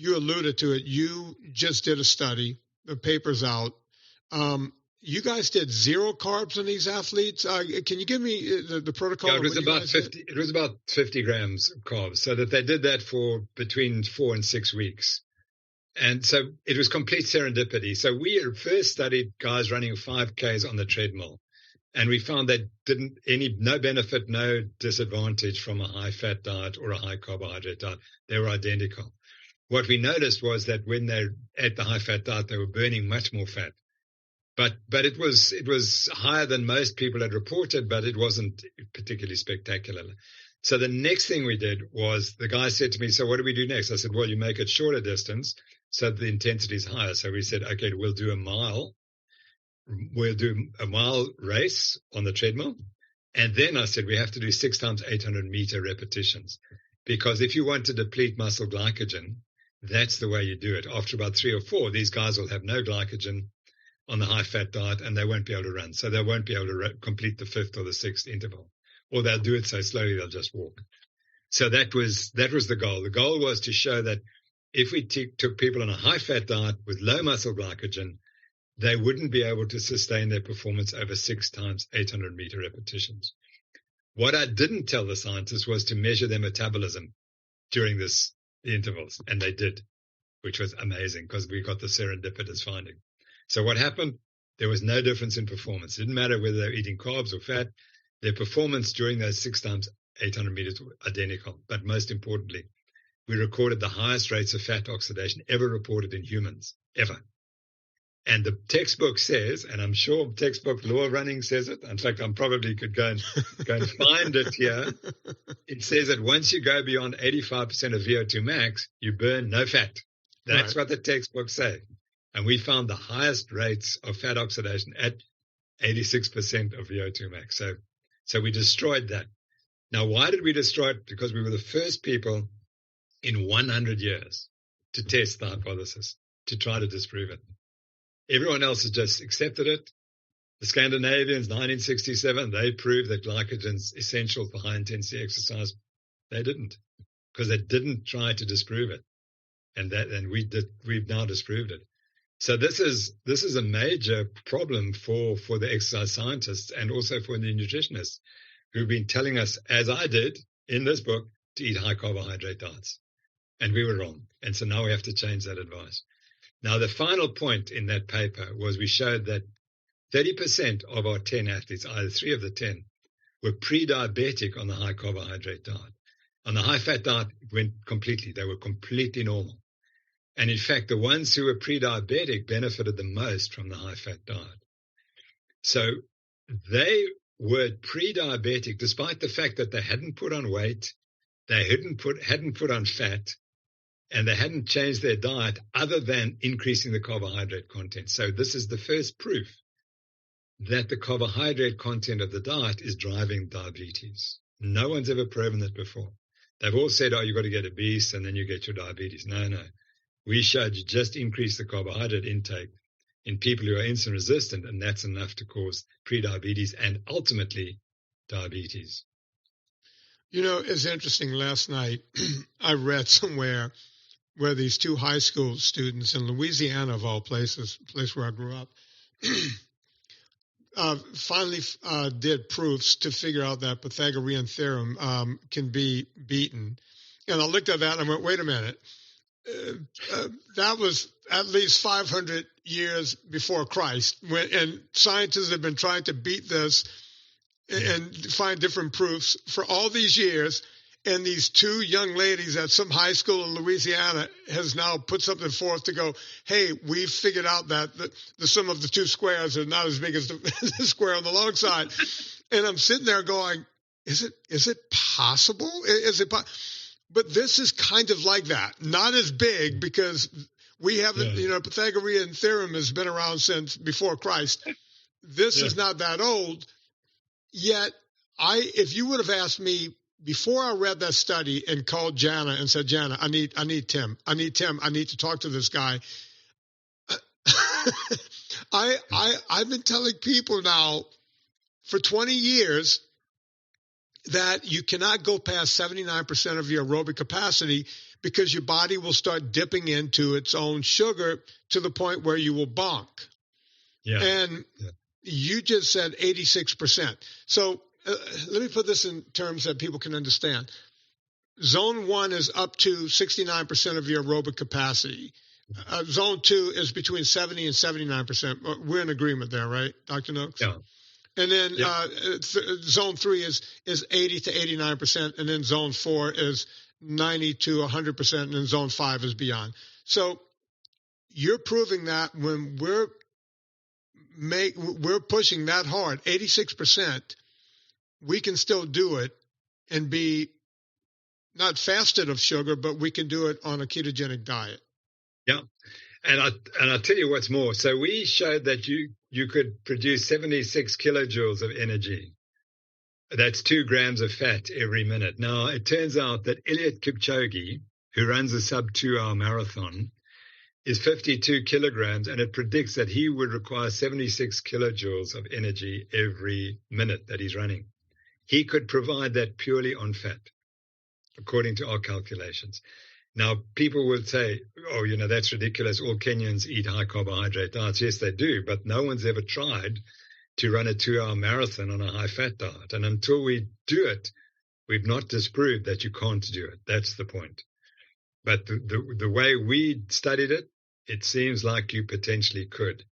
alluded to it. You just did a study. The paper's out. You guys did 0 carbs in these athletes. Can you give me the protocol? Yeah, it was about 50. It was about 50 grams of carbs. So that they did that for between 4 and 6 weeks. And so it was complete serendipity. So we first studied guys running 5Ks on the treadmill, and we found that no benefit, no disadvantage from a high-fat diet or a high-carbohydrate diet. They were identical. What we noticed was that when they're at the high-fat diet, they were burning much more fat. But it was higher than most people had reported, but it wasn't particularly spectacular. So the next thing we did was the guy said to me, so what do we do next? I said, well, you make it shorter distance so the intensity is higher. So we said, okay, we'll do a mile. We'll do a mile race on the treadmill. And then I said, we have to do 6 times 800 meter repetitions, because if you want to deplete muscle glycogen, that's the way you do it. After about 3 or 4, these guys will have no glycogen on the high-fat diet, and they won't be able to run. So they won't be able to complete the 5th or the 6th interval, or they'll do it so slowly they'll just walk. So that was the goal. The goal was to show that if we took people on a high-fat diet with low muscle glycogen, they wouldn't be able to sustain their performance over 6 times 800 meter repetitions. What I didn't tell the scientists was to measure their metabolism during the intervals, and they did, which was amazing because we got the serendipitous finding. So what happened? There was no difference in performance. It didn't matter whether they were eating carbs or fat. Their performance during those 6 times 800 meters were identical. But most importantly, we recorded the highest rates of fat oxidation ever reported in humans, ever. And the textbook says, and I'm sure textbook law of running says it. In fact, I probably could go and find it here. It says that once you go beyond 85% of VO2 max, you burn no fat. That's what the textbooks say. And we found the highest rates of fat oxidation at 86% of VO2 max. So we destroyed that. Now, why did we destroy it? Because we were the first people in 100 years to test the hypothesis, to try to disprove it. Everyone else has just accepted it. The Scandinavians, 1967, they proved that glycogen's essential for high-intensity exercise. They didn't, because they didn't try to disprove it. And we've now disproved it. So this is a major problem for the exercise scientists and also for the nutritionists who've been telling us, as I did in this book, to eat high carbohydrate diets. And we were wrong. And so now we have to change that advice. Now, the final point in that paper was we showed that 30% of our 10 athletes, either 3 of the 10, were pre-diabetic on the high carbohydrate diet. On the high fat diet, it went completely. They were completely normal. And in fact, the ones who were pre-diabetic benefited the most from the high-fat diet. So they were pre-diabetic despite the fact that they hadn't put on weight, they hadn't put on fat, and they hadn't changed their diet other than increasing the carbohydrate content. So this is the first proof that the carbohydrate content of the diet is driving diabetes. No one's ever proven that before. They've all said, oh, you've got to get obese and then you get your diabetes. No. We showed you just increase the carbohydrate intake in people who are insulin resistant, and that's enough to cause prediabetes and ultimately diabetes. You know, it's interesting. Last night, I read somewhere where these two high school students in Louisiana, of all places, place where I grew up, finally did proofs to figure out that Pythagorean theorem can be beaten. And I looked at that and I went, wait a minute. That was at least 500 years before Christ, and scientists have been trying to beat this and find different proofs for all these years. And these two young ladies at some high school in Louisiana has now put something forth to go, hey, we've figured out that the sum of the two squares are not as big as the square on the long side. And I'm sitting there going, is it possible? Is it possible? But this is kind of like that. Not as big because we haven't, Pythagorean theorem has been around since before Christ. This is not that old. Yet, if you would have asked me before I read that study and called Jana and said, Jana, I need Tim. I need to talk to this guy. I've been telling people now for 20 years that you cannot go past 79% of your aerobic capacity because your body will start dipping into its own sugar to the point where you will bonk. Yeah. And you just said 86%. So let me put this in terms that people can understand. Zone 1 is up to 69% of your aerobic capacity. Zone 2 is between 70 and 79%. We're in agreement there, right, Dr. Noakes? Yeah. And then zone 3 is 80 to 89%, and then zone 4 is 90 to 100%, and then zone 5 is beyond. So you're proving that when we're pushing that hard, 86%, we can still do it and be not fasted of sugar, but we can do it on a ketogenic diet. Yeah. And I'll tell you what's more. So we showed that you could produce 76 kilojoules of energy. That's 2 grams of fat every minute. Now, it turns out that Eliud Kipchoge, who runs a sub-2-hour marathon, is 52 kilograms, and it predicts that he would require 76 kilojoules of energy every minute that he's running. He could provide that purely on fat, according to our calculations. Now, people will say, oh, that's ridiculous. All Kenyans eat high carbohydrate diets. Yes, they do, but no one's ever tried to run a 2-hour marathon on a high fat diet. And until we do it, we've not disproved that you can't do it. That's the point. But the way we studied it, it seems like you potentially could.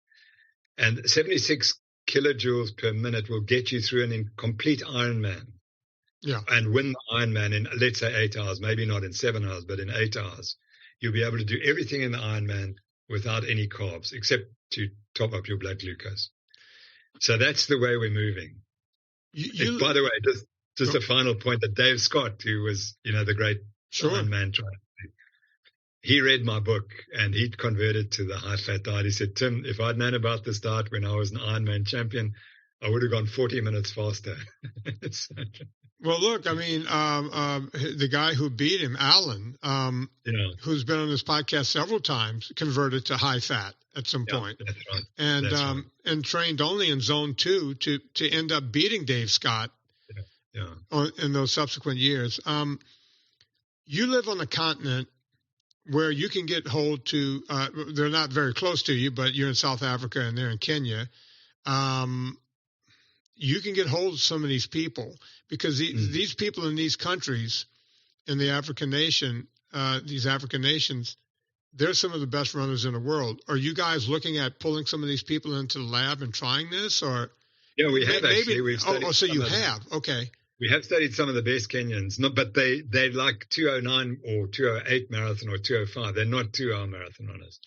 And 76 kilojoules per minute will get you through an incomplete Ironman. Yeah. And win the Ironman in, let's say, 8 hours, maybe not in 7 hours, but in 8 hours. You'll be able to do everything in the Ironman without any carbs, except to top up your blood glucose. So that's the way we're moving. By the way, just a final point that Dave Scott, who was, the great Ironman triathlete, he read my book and he converted to the high-fat diet. He said, Tim, if I'd known about this diet when I was an Ironman champion, I would have gone 40 minutes faster. Well, look, I mean, the guy who beat him, Alan, who's been on this podcast several times, converted to high fat at some point. That's right. And and trained only in zone 2 to end up beating Dave Scott in those subsequent years. You live on a continent where you can get hold to, they're not very close to you, but you're in South Africa and they're in Kenya. You can get hold of some of these people because these people in these countries, in the African nation, these African nations, they're some of the best runners in the world. Are you guys looking at pulling some of these people into the lab and trying this, or? Yeah, we have actually. We've studied so you have. Okay. We have studied some of the best Kenyans, but they're like 209 or 208 marathon or 205. They're not 2-hour marathon runners.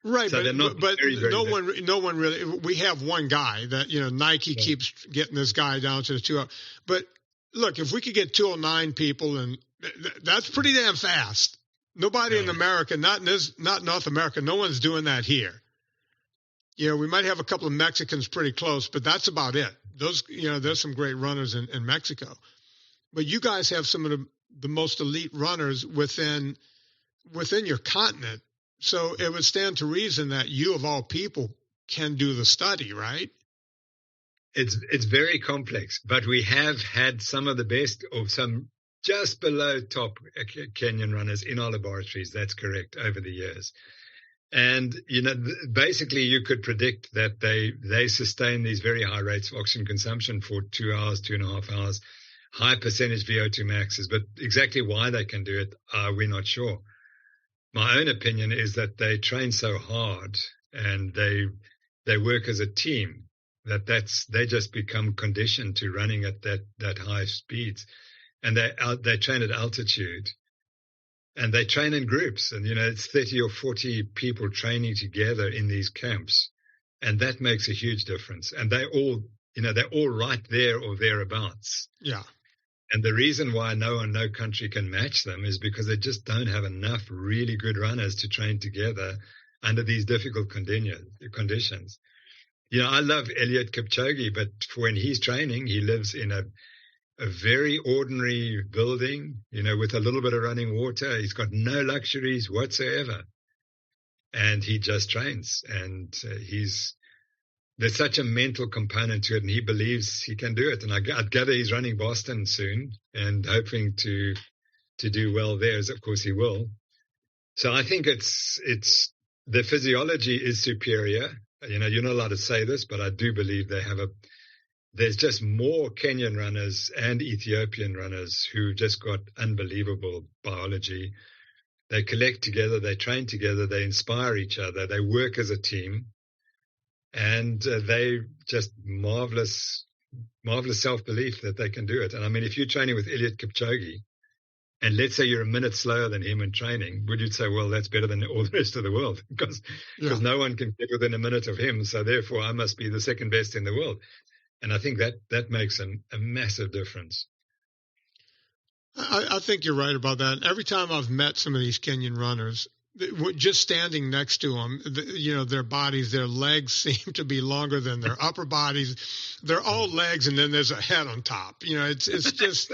Right, so but very, no one really. We have one guy that Nike keeps getting this guy down to the 2 hour. But look, if we could get 209 people, and that's pretty damn fast. Nobody in America, not North America, no one's doing that here. We might have a couple of Mexicans pretty close, but that's about it. Those, there's some great runners in Mexico. But you guys have some of the most elite runners within your continent. So it would stand to reason that you, of all people, can do the study, right? It's very complex, but we have had some of the best, or some just below top Kenyan runners in our laboratories. That's correct, over the years. And, basically you could predict that they sustain these very high rates of oxygen consumption for 2 hours, 2.5 hours, high percentage VO2 maxes. But exactly why they can do it, we're not sure. My own opinion is that they train so hard and they work as a team that they just become conditioned to running at that high speeds. And they train at altitude. And they train in groups, and, it's 30 or 40 people training together in these camps. And that makes a huge difference. And they're all right there or thereabouts. Yeah. And the reason why no country can match them is because they just don't have enough really good runners to train together under these difficult conditions. I love Eliud Kipchoge, but when he's training, he lives in a very ordinary building, with a little bit of running water. He's got no luxuries whatsoever. And he just trains. And there's such a mental component to it, and he believes he can do it. And I'd gather he's running Boston soon and hoping to do well there, as of course he will. So I think it's the physiology is superior. You're not allowed to say this, but I do believe there's just more Kenyan runners and Ethiopian runners who just got unbelievable biology. They collect together, they train together, they inspire each other, they work as a team, and they just marvelous self-belief that they can do it. And I mean, if you're training with Eliud Kipchoge, and let's say you're a minute slower than him in training, would you say, well, that's better than all the rest of the world? Because no one can get within a minute of him, so therefore I must be the second best in the world. And I think that makes a massive difference. I think you're right about that. Every time I've met some of these Kenyan runners, just standing next to them, their bodies, their legs seem to be longer than their upper bodies. They're all legs, and then there's a head on top. It's just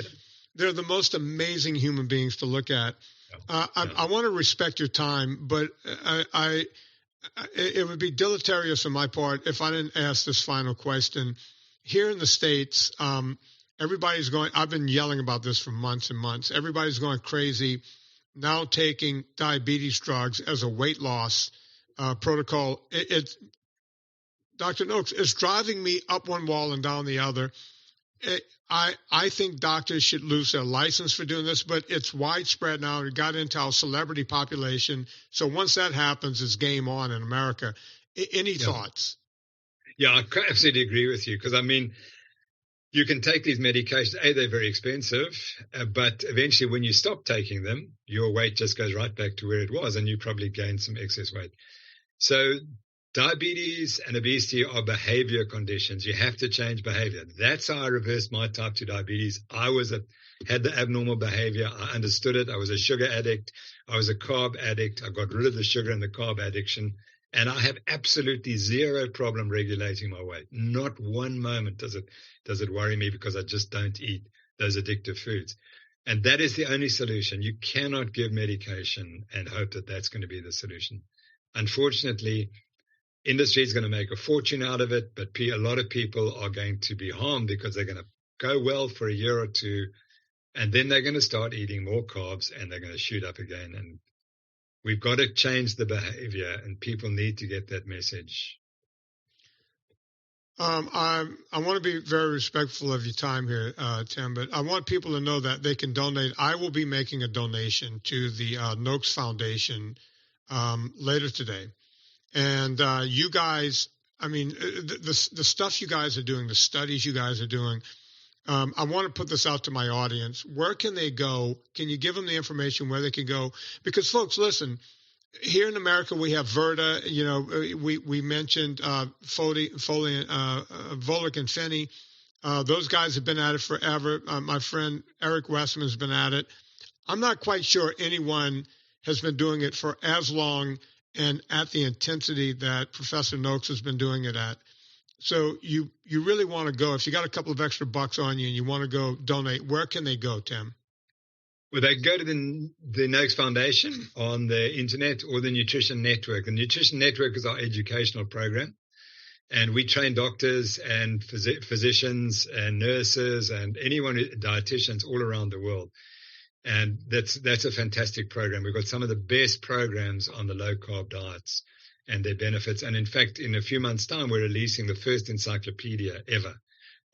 they're the most amazing human beings to look at. I want to respect your time, but it would be deleterious on my part if I didn't ask this final question. Here in the States, everybody's going, I've been yelling about this for months and months. Everybody's going crazy now taking diabetes drugs as a weight loss protocol. Dr. Noakes, it's driving me up one wall and down the other. I think doctors should lose their license for doing this, but it's widespread now. It got into our celebrity population. So once that happens, it's game on in America. Any thoughts? Yeah, I absolutely agree with you, because, I mean, you can take these medications. They're very expensive, but eventually when you stop taking them, your weight just goes right back to where it was, and you probably gain some excess weight. So diabetes and obesity are behavior conditions. You have to change behavior. That's how I reversed my type 2 diabetes. I had the abnormal behavior. I understood it. I was a sugar addict. I was a carb addict. I got rid of the sugar and the carb addiction. And I have absolutely zero problem regulating my weight. Not one moment does it worry me, because I just don't eat those addictive foods. And that is the only solution. You cannot give medication and hope that that's going to be the solution. Unfortunately, industry is going to make a fortune out of it, but a lot of people are going to be harmed because they're going to go well for a year or two, and then they're going to start eating more carbs and they're going to shoot up again. And we've got to change the behavior, and people need to get that message. I want to be very respectful of your time here, Tim, but I want people to know that they can donate. I will be making a donation to the Noakes Foundation later today. And you guys, I mean, the stuff you guys are doing, the studies you guys are doing, I want to put this out to my audience. Where can they go? Can you give them the information where they can go? Because, folks, listen, here in America we have Virta. We mentioned Volek and Finney. Those guys have been at it forever. My friend Eric Westman has been at it. I'm not quite sure anyone has been doing it for as long and at the intensity that Professor Noakes has been doing it at. So you really want to go. If you got a couple of extra bucks on you and you want to go donate, where can they go, Tim? Well, they go to the Noakes Foundation on the internet or the Nutrition Network. The Nutrition Network is our educational program. And we train doctors and physicians and nurses and dietitians all around the world. And that's a fantastic program. We've got some of the best programs on the low-carb diets and their benefits. And in fact, in a few months' time, we're releasing the first encyclopedia ever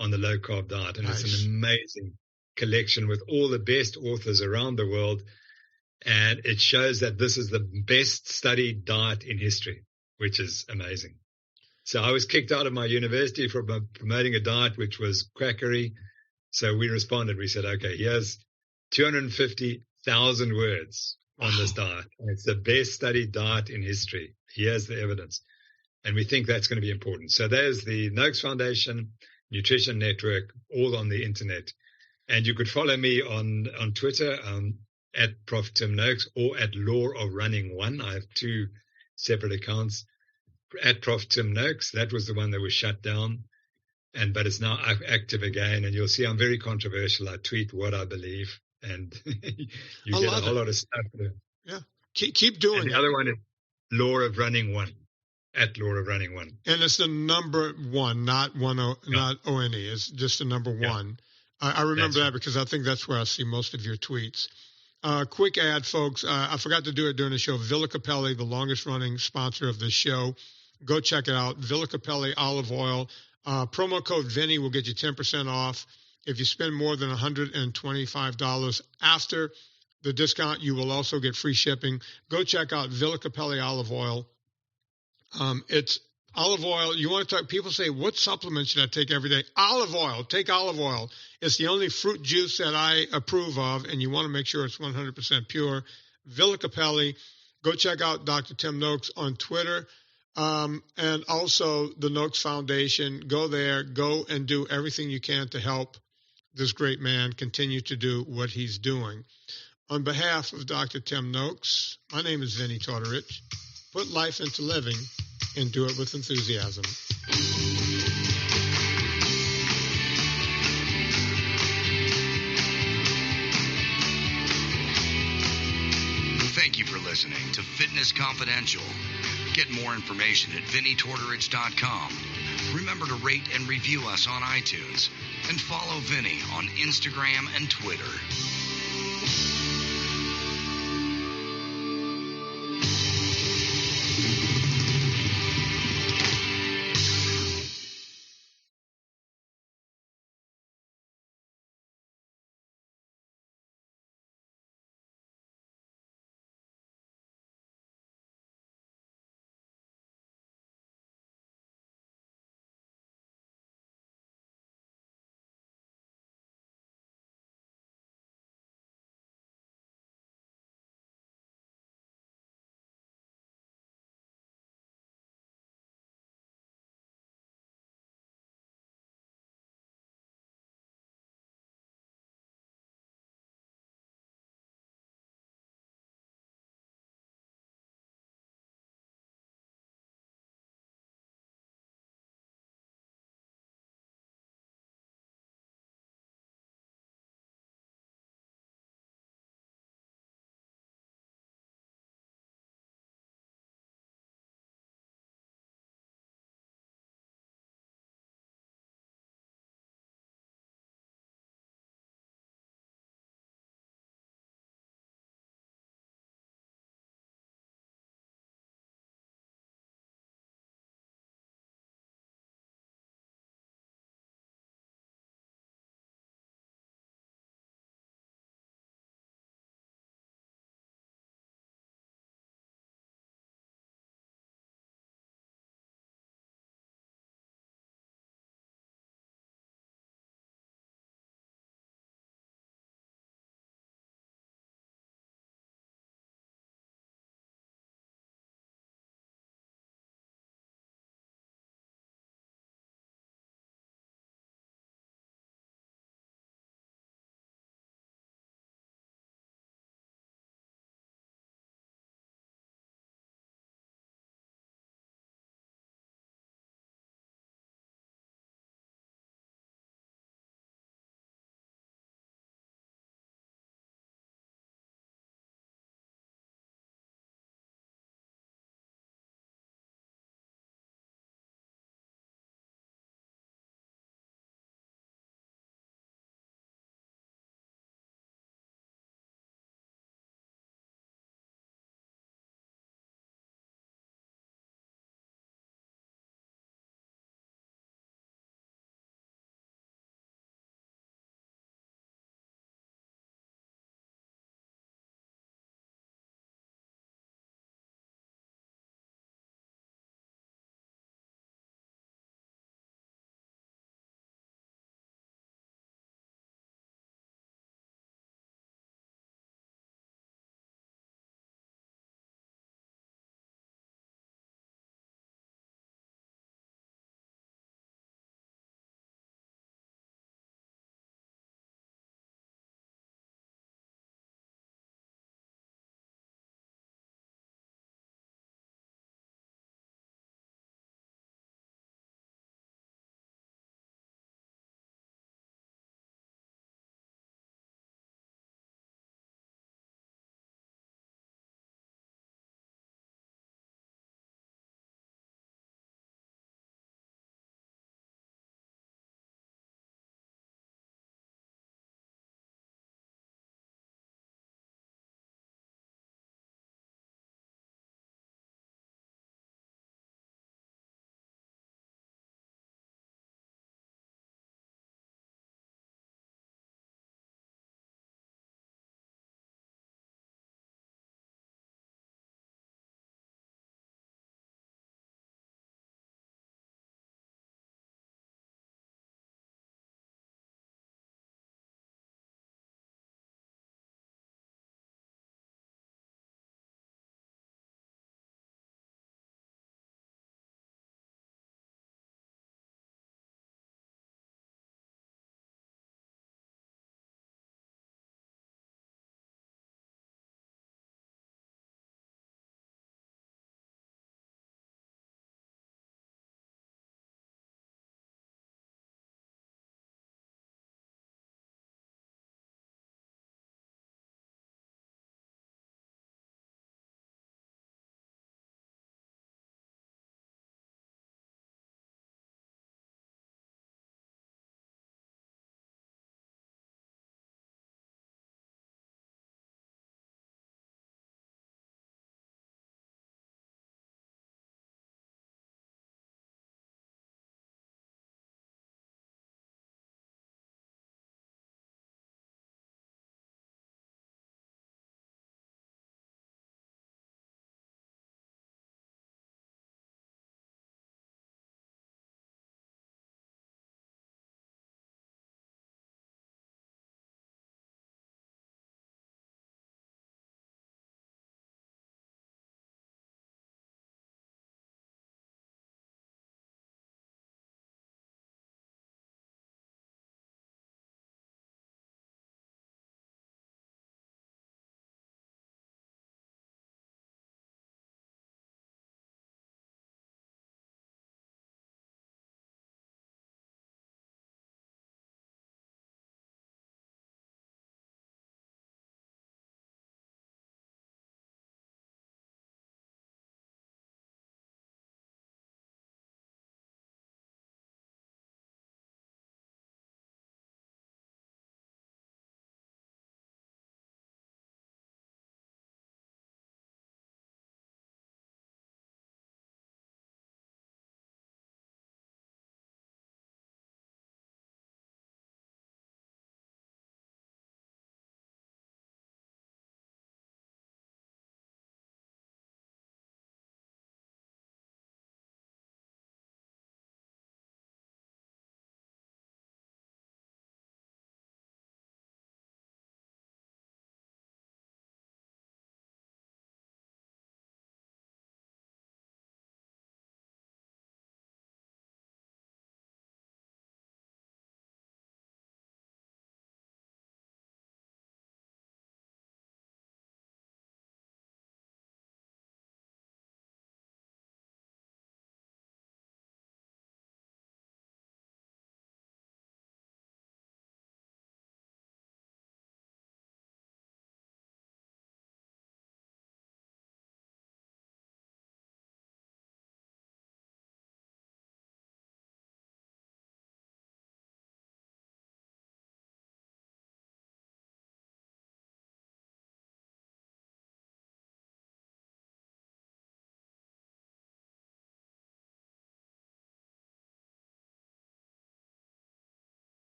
on the low-carb diet. And Nice. It's an amazing collection with all the best authors around the world. And it shows that this is the best studied diet in history, which is amazing. So I was kicked out of my university for promoting a diet which was quackery. So we responded. We said, okay, here's 250,000 words on this diet. And it's the best studied diet in history. Here's the evidence. And we think that's going to be important. So there's the Noakes Foundation, Nutrition Network, all on the internet. And you could follow me on Twitter at Prof. Tim Noakes or at Law of Running 1. I have two separate accounts. At Prof. Tim Noakes, that was the one that was shut down, but it's now active again. And you'll see I'm very controversial. I tweet what I believe, and you get a whole lot of stuff. Yeah, keep doing and it. The other one is Law of Running 1, at Law of Running 1. And it's the number 1, not not ONE. It's just the number 1. I remember that because I think that's where I see most of your tweets. Quick ad, folks. I forgot to do it during the show. Villa Capelli, the longest running sponsor of this show. Go check it out. Villa Capelli olive oil. Promo code Vinny will get you 10% off. If you spend more than $125 after the discount, you will also get free shipping. Go check out Villa Capelli olive oil. It's olive oil. You want to talk, people say, what supplement should I take every day? Olive oil. Take olive oil. It's the only fruit juice that I approve of, and you want to make sure it's 100% pure. Villa Capelli. Go check out Dr. Tim Noakes on Twitter. And also the Noakes Foundation. Go there, go and do everything you can to help this great man continue to do what he's doing. On behalf of Dr. Tim Noakes, my name is Vinny Tortorich. Put life into living and do it with enthusiasm. Thank you for listening to Fitness Confidential. Get more information at VinnyTortorich.com. Remember to rate and review us on iTunes and follow Vinny on Instagram and Twitter.